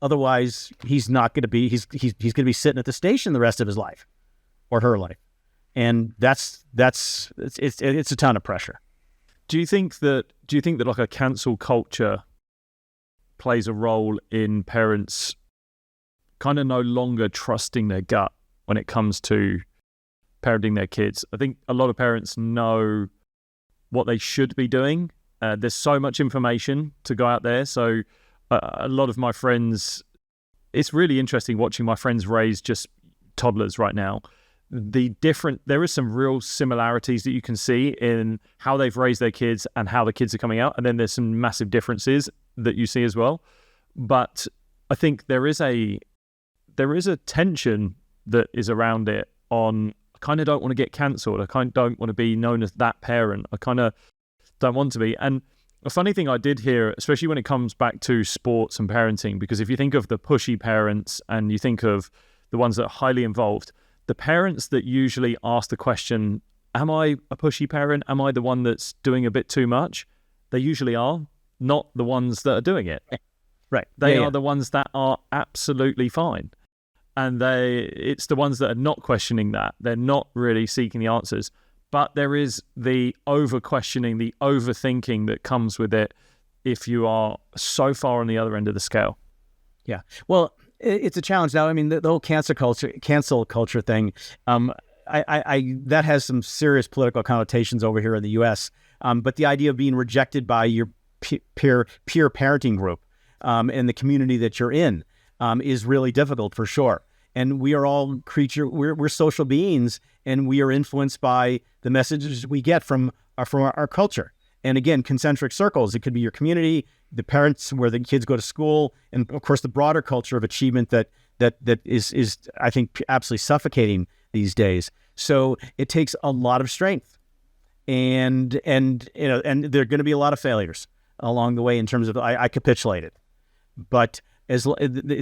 Otherwise, he's not going to be, he's going to be sitting at the station the rest of his life or her life. And it's a ton of pressure. Do you think that like a cancel culture plays a role in parents kind of no longer trusting their gut when it comes to parenting their kids? I think a lot of parents know what they should be doing. There's so much information to go out there. So a lot of my friends, it's really interesting watching my friends raise just toddlers right now. There is some real similarities that you can see in how they've raised their kids and how the kids are coming out. And then there's some massive differences that you see as well. But I think there is a tension that is around it on, I kind of don't want to get cancelled. I kind of don't want to be known as that parent. I kind of don't want to be. And a funny thing I did hear, especially when it comes back to sports and parenting, because if you think of the pushy parents and you think of the ones that are highly involved, the parents that usually ask the question, am I a pushy parent? Am I the one that's doing a bit too much? They usually are, not the ones that are doing it. Right. They are the ones that are absolutely fine. And it's the ones that are not questioning that. They're not really seeking the answers. But there is the over-questioning, the overthinking that comes with it if you are so far on the other end of the scale. Yeah. Well, it's a challenge now. I mean, the whole cancel culture thing, that has some serious political connotations over here in the U.S. But the idea of being rejected by your peer parenting group and the community that you're in is really difficult for sure. And we are all we're social beings, and we are influenced by the messages we get from our culture. And again, concentric circles. It could be your community, the parents where the kids go to school, and of course the broader culture of achievement that is I think absolutely suffocating these days. So it takes a lot of strength, and there are going to be a lot of failures along the way in terms of I capitulated, but it's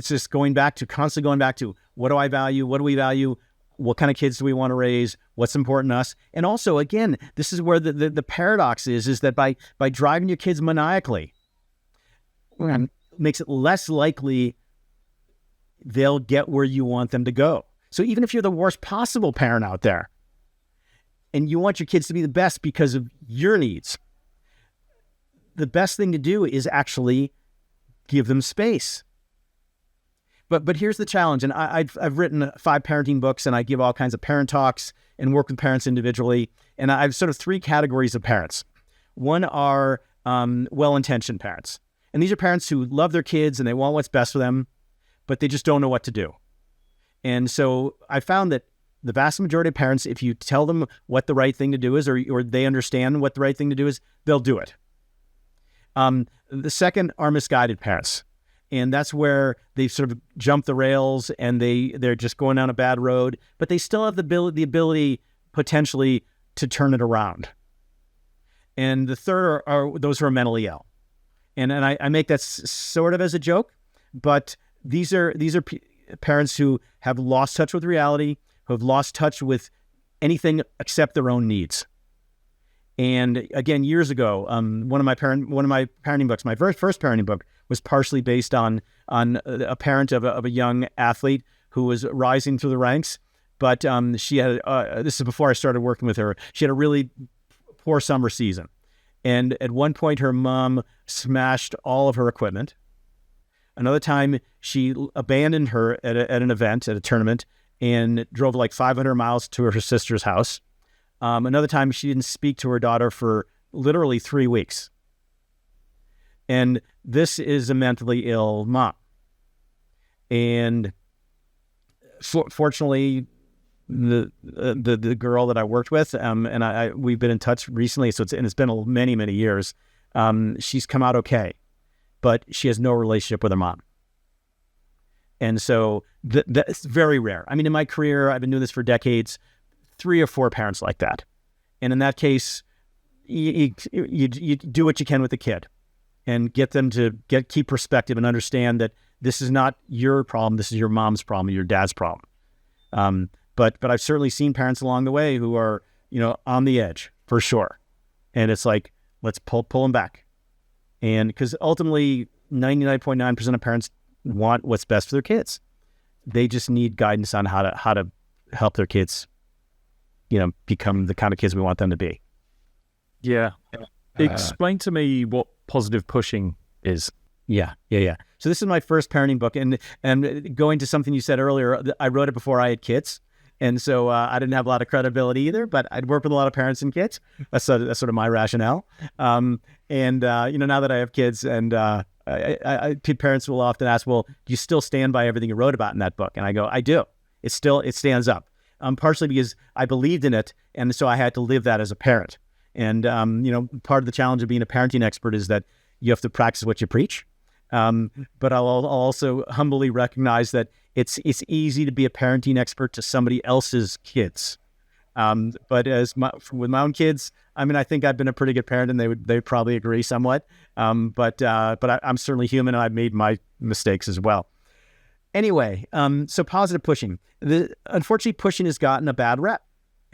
just constantly going back to what do I value, what do we value, what kind of kids do we want to raise? What's important to us? And also, again, this is where the paradox is that by driving your kids maniacally, makes it less likely they'll get where you want them to go. So even if you're the worst possible parent out there, and you want your kids to be the best because of your needs, the best thing to do is actually give them space. But here's the challenge, and I've written 5 parenting books, and I give all kinds of parent talks and work with parents individually, and I've sort of 3 categories of parents. One are well-intentioned parents, and these are parents who love their kids and they want what's best for them, but they just don't know what to do. And so I found that the vast majority of parents, if you tell them what the right thing to do is, or they understand what the right thing to do is, they'll do it. The second are misguided parents. And that's where they've sort of jumped the rails and they're just going down a bad road, but they still have the ability potentially to turn it around. And the third are those who are mentally ill. And I make that sort of as a joke, but these are parents who have lost touch with reality, who have lost touch with anything except their own needs. And again, years ago, one of my parenting books, my first parenting book, was partially based on a parent of a young athlete who was rising through the ranks. But she had this is before I started working with her. She had a really poor summer season, and at one point, her mom smashed all of her equipment. Another time, she abandoned her at an event, at a tournament, and drove like 500 miles to her sister's house. Another time, she didn't speak to her daughter for literally 3 weeks. And this is a mentally ill mom. And fortunately, the girl that I worked with, and we've been in touch recently, so it's been many, many years. She's come out okay, but she has no relationship with her mom. And so that's very rare. I mean, in my career, I've been doing this for decades, 3 or 4 parents like that. And in that case, you do what you can with the kid and get them to keep perspective and understand that this is not your problem. This is your mom's problem, your dad's problem. But I've certainly seen parents along the way who are, on the edge for sure. And it's like, let's pull them back. And because ultimately 99.9% of parents want what's best for their kids. They just need guidance on how to help their kids, become the kind of kids we want them to be. Yeah. Explain to me what positive pushing is. Yeah. So this is my first parenting book, and going to something you said earlier, I wrote it before I had kids, and so I didn't have a lot of credibility either. But I'd worked with a lot of parents and kids. That's sort of my rationale. Now that I have kids, and parents will often ask, "Well, do you still stand by everything you wrote about in that book?" And I go, "I do. It stands up." Partially because I believed in it, and so I had to live that as a parent. And part of the challenge of being a parenting expert is that you have to practice what you preach. But I'll also humbly recognize that it's easy to be a parenting expert to somebody else's kids. But with my own kids, I think I've been a pretty good parent, and they probably agree somewhat. But I'm certainly human, and I've made my mistakes as well. Anyway, so positive pushing. Unfortunately, pushing has gotten a bad rep.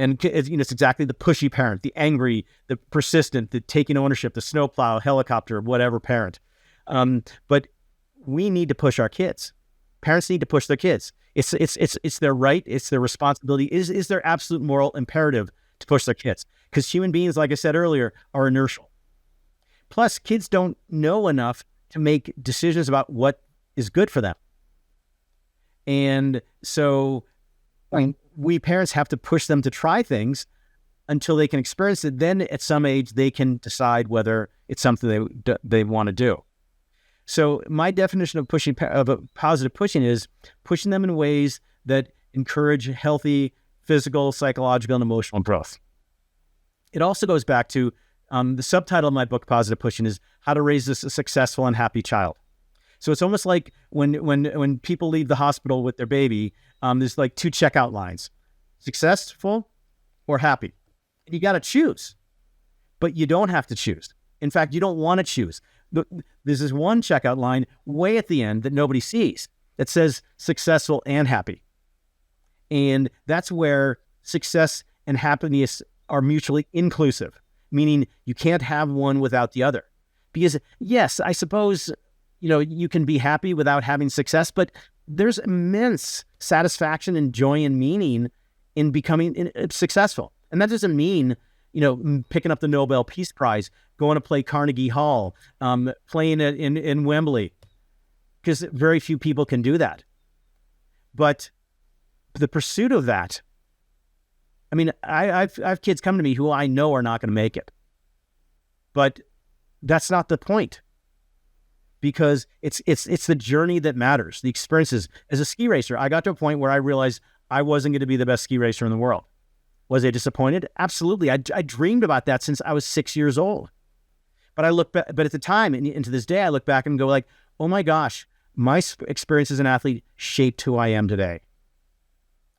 And it's exactly the pushy parent, the angry, the persistent, the taking ownership, the snowplow, helicopter, whatever parent. But we need to push our kids. Parents need to push their kids. It's their right. It's their responsibility. Is their absolute moral imperative to push their kids. Because human beings, like I said earlier, are inertial. Plus, kids don't know enough to make decisions about what is good for them. And so we parents have to push them to try things until they can experience it. Then at some age, they can decide whether it's something they want to do. So my definition of a positive pushing is pushing them in ways that encourage healthy physical, psychological, and emotional growth. It also goes back to the subtitle of my book, Positive Pushing, is How to Raise a Successful and Happy Child. So it's almost like when people leave the hospital with their baby, there's like 2 checkout lines: successful or happy. And you got to choose, but you don't have to choose. In fact, you don't want to choose. There's this one checkout line way at the end that nobody sees that says successful and happy. And that's where success and happiness are mutually inclusive, meaning you can't have one without the other. Because yes, I suppose, you can be happy without having success, but there's immense satisfaction and joy and meaning in becoming successful. And that doesn't mean, picking up the Nobel Peace Prize, going to play Carnegie Hall, playing it in Wembley, because very few people can do that. But the pursuit of that, I've kids come to me who I know are not going to make it. But that's not the point, because it's the journey that matters, the experiences. As a ski racer, I got to a point where I realized I wasn't going to be the best ski racer in the world. Was I disappointed? Absolutely. I dreamed about that since I was 6 years old. But but at the time, and to this day, I look back and go like, oh my gosh, my experience as an athlete shaped who I am today.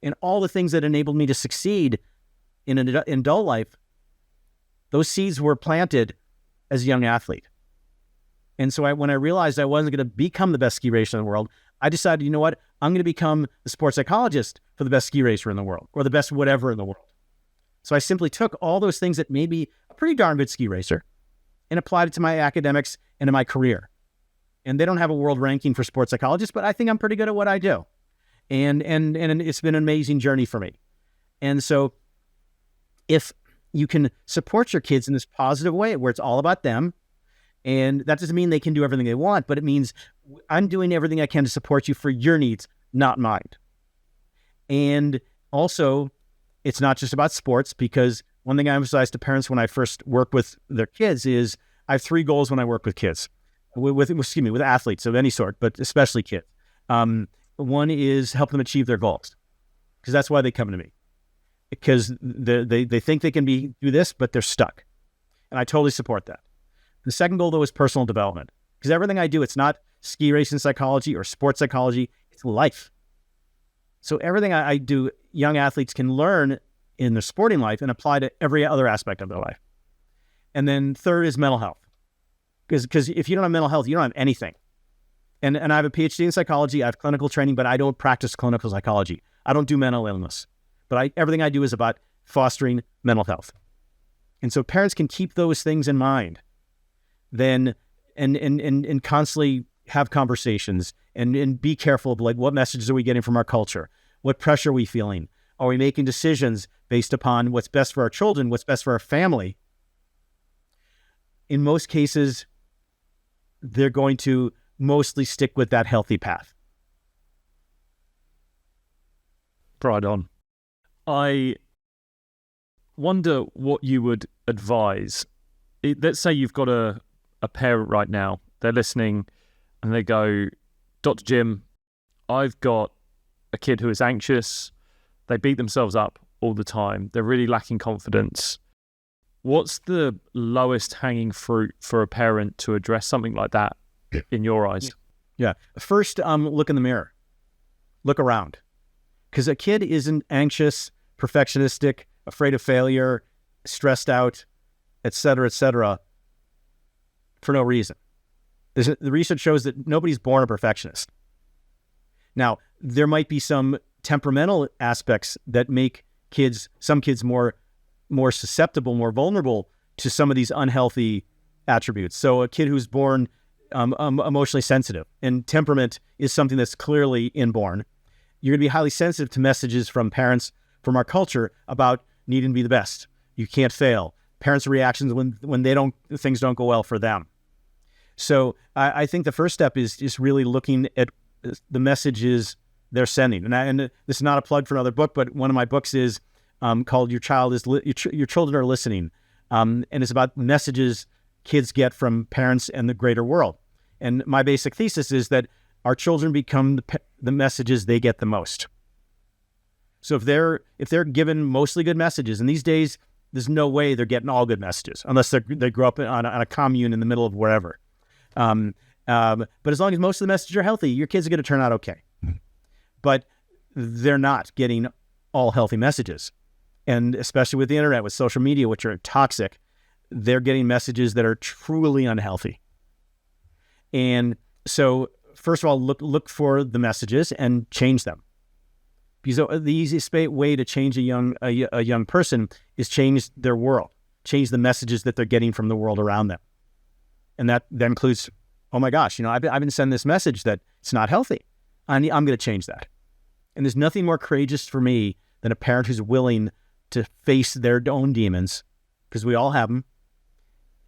And all the things that enabled me to succeed in adult life, those seeds were planted as a young athlete. And so when I realized I wasn't going to become the best ski racer in the world, I decided, you know what? I'm going to become the sports psychologist for the best ski racer in the world, or the best whatever in the world. So I simply took all those things that made me a pretty darn good ski racer and applied it to my academics and to my career. And they don't have a world ranking for sports psychologists, but I think I'm pretty good at what I do. And it's been an amazing journey for me. And so if you can support your kids in this positive way where it's all about them, and that doesn't mean they can do everything they want, but it means I'm doing everything I can to support you for your needs, not mine. And also, it's not just about sports, because one thing I emphasize to parents when I first work with their kids is I have 3 goals when I work with kids, with athletes of any sort, but especially kids. One is help them achieve their goals, because that's why they come to me, because they think they can do this, but they're stuck. And I totally support that. The second goal, though, is personal development, because everything I do, it's not ski racing psychology or sports psychology, it's life. So everything I do, young athletes can learn in their sporting life and apply to every other aspect of their life. And then third is mental health, because if you don't have mental health, you don't have anything. And I have a PhD in psychology, I have clinical training, but I don't practice clinical psychology. I don't do mental illness. But everything I do is about fostering mental health. And so parents can keep those things in mind, then and constantly have conversations and be careful of like, what messages are we getting from our culture? What pressure are we feeling? Are we making decisions based upon what's best for our children, what's best for our family? In most cases, they're going to mostly stick with that healthy path. Right on. I wonder what you would advise. Let's say you've got a parent right now, they're listening and they go, Dr. Jim, I've got a kid who is anxious. They beat themselves up all the time. They're really lacking confidence. What's the lowest hanging fruit for a parent to address something like that in your eyes? Yeah. First, look in the mirror. Look around. Because a kid isn't anxious, perfectionistic, afraid of failure, stressed out, et cetera, for no reason. The research shows that nobody's born a perfectionist. Now, there might be some temperamental aspects that make some kids more susceptible, more vulnerable to some of these unhealthy attributes. So a kid who's born emotionally sensitive, and temperament is something that's clearly inborn. You're going to be highly sensitive to messages from parents, from our culture, about needing to be the best. You can't fail. Parents' reactions when things don't go well for them. So I think the first step is just really looking at the messages they're sending. And this is not a plug for another book, but one of my books is called Your Children Are Listening. And it's about messages kids get from parents and the greater world. And my basic thesis is that our children become the messages they get the most. So if they're given mostly good messages, and these days there's no way they're getting all good messages unless they grow up on a commune in the middle of wherever. But as long as most of the messages are healthy, your kids are going to turn out okay. But they're not getting all healthy messages. And especially with the internet, with social media, which are toxic, they're getting messages that are truly unhealthy. And so, first of all, look for the messages and change them. Because the easiest way to change a young person is change their world, change the messages that they're getting from the world around them. And that includes, oh my gosh, I've been sending this message that it's not healthy. I'm going to change that. And there's nothing more courageous for me than a parent who's willing to face their own demons, because we all have them,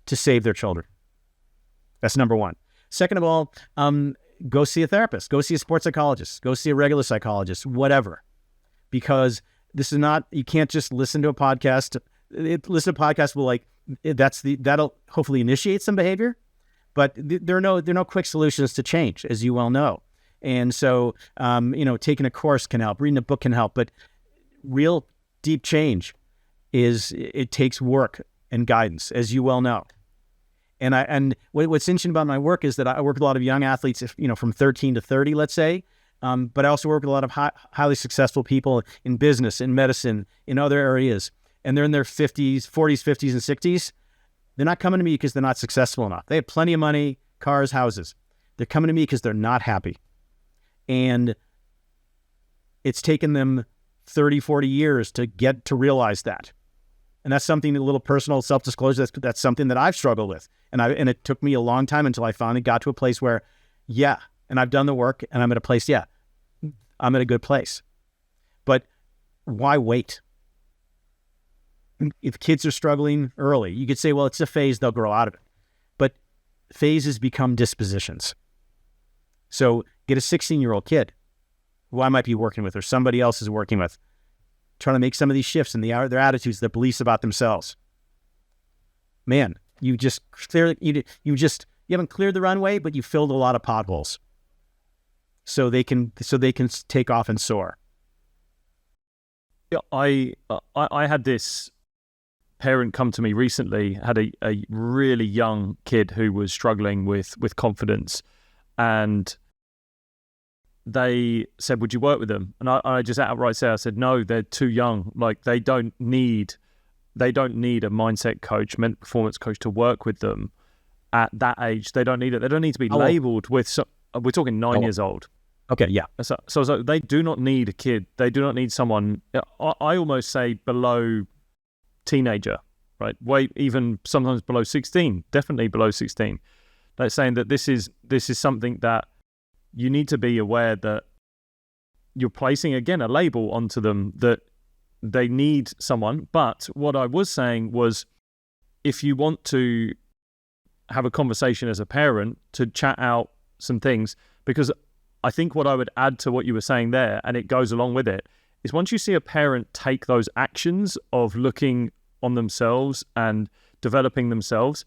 to save their children. That's number one. Second of all, go see a therapist, go see a sports psychologist, go see a regular psychologist, whatever. Because this is not, you can't just listen to a podcast. Listen to a podcast will that'll hopefully initiate some behavior, but there are no quick solutions to change, as you well know. And so, taking a course can help, reading a book can help, but real deep change it takes work and guidance, as you well know. And what's interesting about my work is that I work with a lot of young athletes, from 13 to 30, let's say, but I also work with a lot of highly successful people in business, in medicine, in other areas, and they're in their 40s, 50s, and 60s. They're not coming to me because they're not successful enough. They have plenty of money, cars, houses. They're coming to me because they're not happy. And it's taken them 30, 40 years to get to realize that. And that's something, a little personal self-disclosure, that's something that I've struggled with. And it took me a long time until I finally got to a place where, and I've done the work, and I'm at a place, I'm at a good place. But why wait? If kids are struggling early, you could say, well, it's a phase, they'll grow out of it. But phases become dispositions. So get a 16-year-old kid who I might be working with or somebody else is working with, trying to make some of these shifts in their attitudes, their beliefs about themselves. Man, you haven't cleared the runway, but you filled a lot of potholes. So they can take off and soar. Yeah, I had this parent come to me recently, had a really young kid who was struggling with confidence, and they said, would you work with them? And I just outright said, I said, no, they're too young. Like they don't need a mindset coach, mental performance coach to work with them at that age. They don't need it. They don't need to be labeled with, we're talking 9 years old. Okay, yeah. So they do not need a kid. They do not need someone, I almost say below teenager, right? Even sometimes below 16, definitely below 16. They're saying that this is something that you need to be aware that you're placing, again, a label onto them that they need someone. But what I was saying was, if you want to have a conversation as a parent to chat out some things, because I think what I would add to what you were saying there, and it goes along with it, is once you see a parent take those actions of looking on themselves and developing themselves,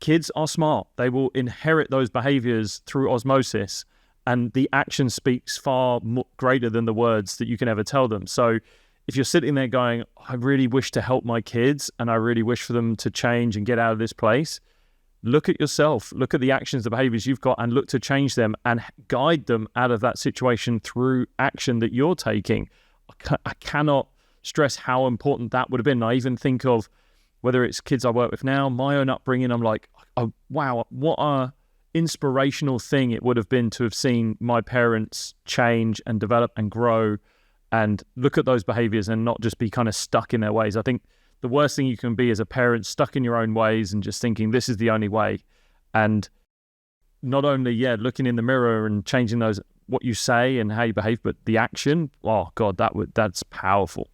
kids are smart. They will inherit those behaviors through osmosis, and the action speaks far greater than the words that you can ever tell them. So if you're sitting there going, I really wish to help my kids and I really wish for them to change and get out of this place, look at yourself, look at the actions, the behaviors you've got, and look to change them and guide them out of that situation through action that you're taking. I cannot stress how important that would have been. I even think of whether it's kids I work with now, my own upbringing, I'm like, oh, wow, what a inspirational thing it would have been to have seen my parents change and develop and grow and look at those behaviors and not just be kind of stuck in their ways. I think the worst thing you can be as a parent, stuck in your own ways and just thinking this is the only way. And not only, looking in the mirror and changing those, what you say and how you behave, but the action, oh God, that's powerful.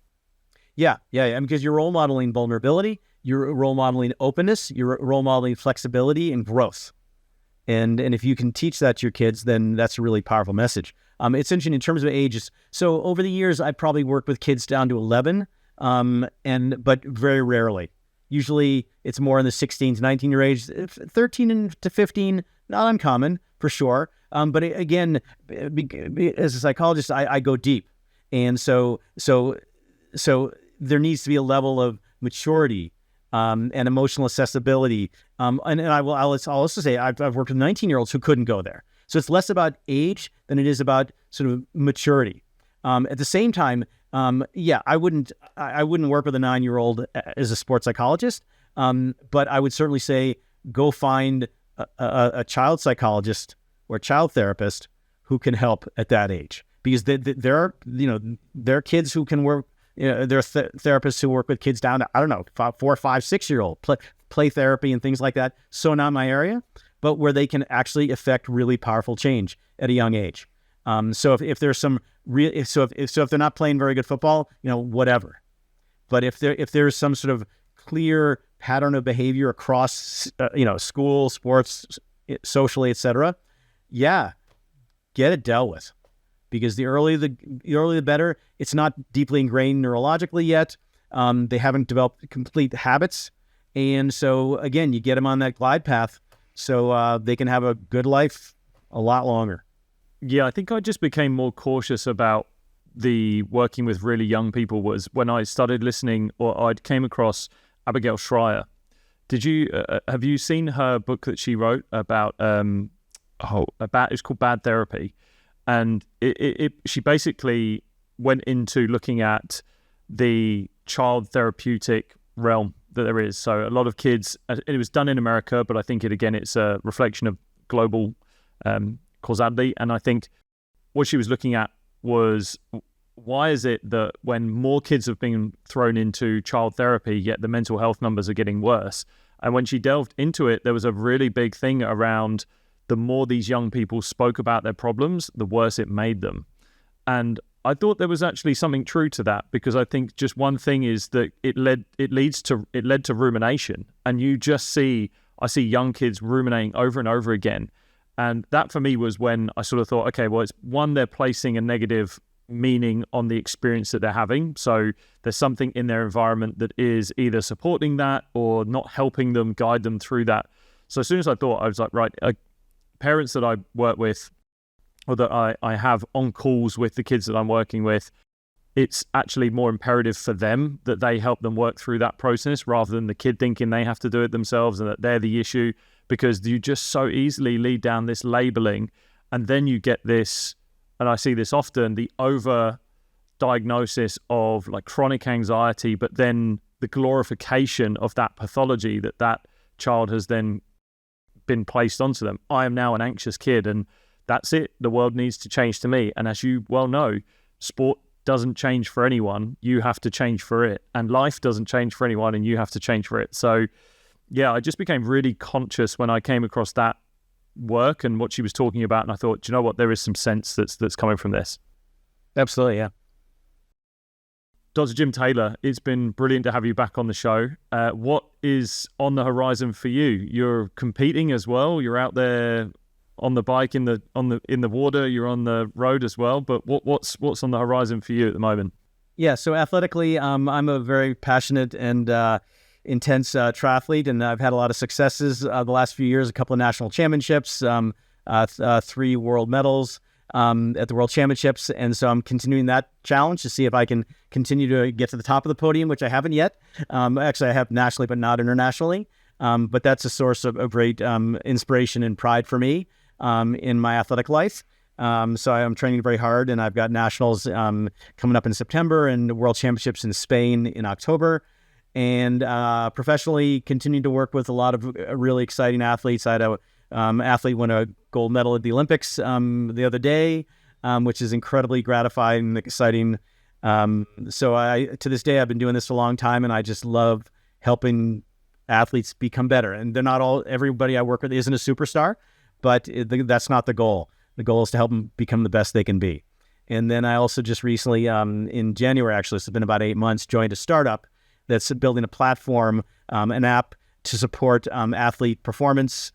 Yeah. And because you're role modeling vulnerability, you're role modeling openness, you're role modeling flexibility and growth. And if you can teach that to your kids, then that's a really powerful message. It's interesting in terms of ages. So over the years, I probably worked with kids down to 11, but very rarely. Usually it's more in the 16 to 19 year age. 13 to 15, not uncommon for sure. But again, as a psychologist, I go deep. And so there needs to be a level of maturity and emotional accessibility. And I'll also say I've worked with 19-year-olds who couldn't go there. So it's less about age than it is about sort of maturity. At the same time, I wouldn't work with a 9-year-old as a sports psychologist, but I would certainly say go find a child psychologist or child therapist who can help at that age. because there are kids who can work. There are therapists who work with kids down to, I don't know, 4, 5, 6-year-old play therapy and things like that. So not my area, but where they can actually affect really powerful change at a young age. So if there's some real, if they're not playing very good football, whatever. But if there's some sort of clear pattern of behavior across, school, sports, socially, etc., get it dealt with. Because the earlier the better. It's not deeply ingrained neurologically yet. They haven't developed complete habits. And so, again, you get them on that glide path so they can have a good life a lot longer. Yeah, I think I just became more cautious about the working with really young people was when I started listening, or I came across Abigail Schreier. Have you seen her book that she wrote about, it's called Bad Therapy. And she basically went into looking at the child therapeutic realm that there is. So a lot of kids, it was done in America, but I think it's a reflection of global causality. And I think what she was looking at was, why is it that when more kids have been thrown into child therapy, yet the mental health numbers are getting worse? And when she delved into it, there was a really big thing around the more these young people spoke about their problems, the worse it made them. And I thought there was actually something true to that, because I think just one thing is that it led to rumination. And I see young kids ruminating over and over again. And that for me was when I sort of thought, okay, well, it's one, they're placing a negative meaning on the experience that they're having. So there's something in their environment that is either supporting that or not helping them, guide them through that. So as soon as I thought, I was like, right, parents that I work with, or that I have on calls with the kids that I'm working with, it's actually more imperative for them that they help them work through that process rather than the kid thinking they have to do it themselves and that they're the issue, because you just so easily lead down this labeling, and then you get this, and I see this often, the over diagnosis of like chronic anxiety, but then the glorification of that pathology that child has then been placed onto them. I am now an anxious kid, and that's it. The world needs to change to me. And as you well know, sport doesn't change for anyone. You have to change for it. And life doesn't change for anyone, and you have to change for it. So yeah, I just became really conscious when I came across that work and what she was talking about. And I thought, do you know what? There is some sense that's coming from this. Absolutely, yeah. Dr. Jim Taylor, it's been brilliant to have you back on the show. What is on the horizon for you? You're competing as well. You're out there on the bike in the water. You're on the road as well. But what's on the horizon for you at the moment? Yeah. So athletically, I'm a very passionate and intense triathlete, and I've had a lot of successes the last few years. A couple of national championships, 3 world medals at the World Championships. And so I'm continuing that challenge to see if I can continue to get to the top of the podium, which I haven't yet. Actually, I have nationally, but not internationally. But that's a source of great inspiration and pride for me in my athletic life. So I'm training very hard, and I've got nationals coming up in September and World Championships in Spain in October. And professionally, continue to work with a lot of really exciting athletes. I had a athlete win a gold medal at the Olympics the other day, which is incredibly gratifying and exciting. So to this day, I've been doing this for a long time, and I just love helping athletes become better. And they're not everybody I work with isn't a superstar, but that's not the goal. The goal is to help them become the best they can be. And then I also just recently, in January, actually, it's been about 8 months, joined a startup that's building a platform, an app to support athlete performance,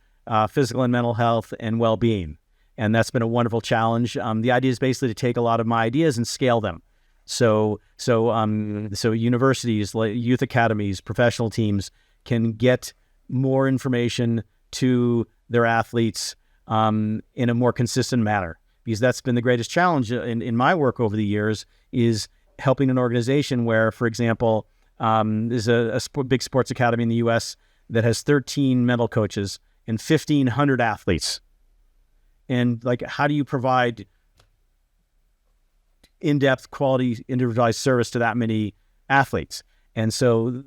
physical and mental health, and well-being. And that's been a wonderful challenge. The idea is basically to take a lot of my ideas and scale them. So universities, like youth academies, professional teams can get more information to their athletes in a more consistent manner. Because that's been the greatest challenge in my work over the years, is helping an organization where, for example, there's a big sports academy in the U.S. that has 13 mental coaches and 1,500 athletes. And like, how do you provide in-depth, quality, individualized service to that many athletes? And so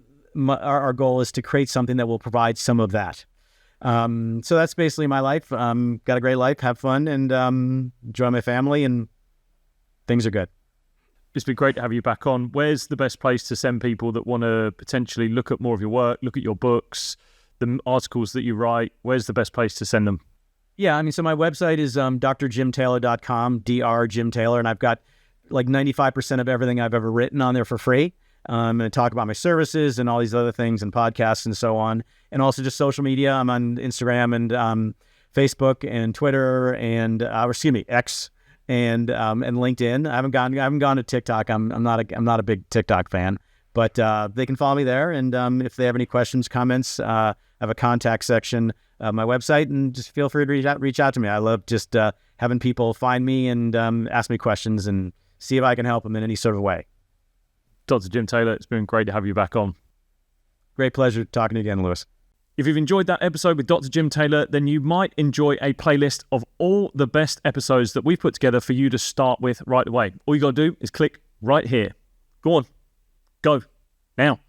our goal is to create something that will provide some of that. So that's basically my life. Got a great life, have fun, and enjoy my family, and things are good. It's been great to have you back on. Where's the best place to send people that want to potentially look at more of your work, look at your books, the articles that you write? Where's the best place to send them? Yeah, I mean, so my website is drjimtaylor.com, Dr. Jim Taylor, and I've got like 95% of everything I've ever written on there for free. I'm going to talk about my services and all these other things and podcasts and so on. And also just social media. I'm on Instagram and Facebook and Twitter and X and LinkedIn. I haven't gone to TikTok. I'm not a big TikTok fan, but they can follow me there. And if they have any questions, comments, I have a contact section my website, and just feel free to reach out to me. I love just having people find me and ask me questions and see if I can help them in any sort of way. Dr. Jim Taylor, it's been great to have you back on. Great pleasure talking to you again, Lewis. If you've enjoyed that episode with Dr. Jim Taylor, then you might enjoy a playlist of all the best episodes that we've put together for you to start with right away. All you got to do is click right here. Go on. Go. Now.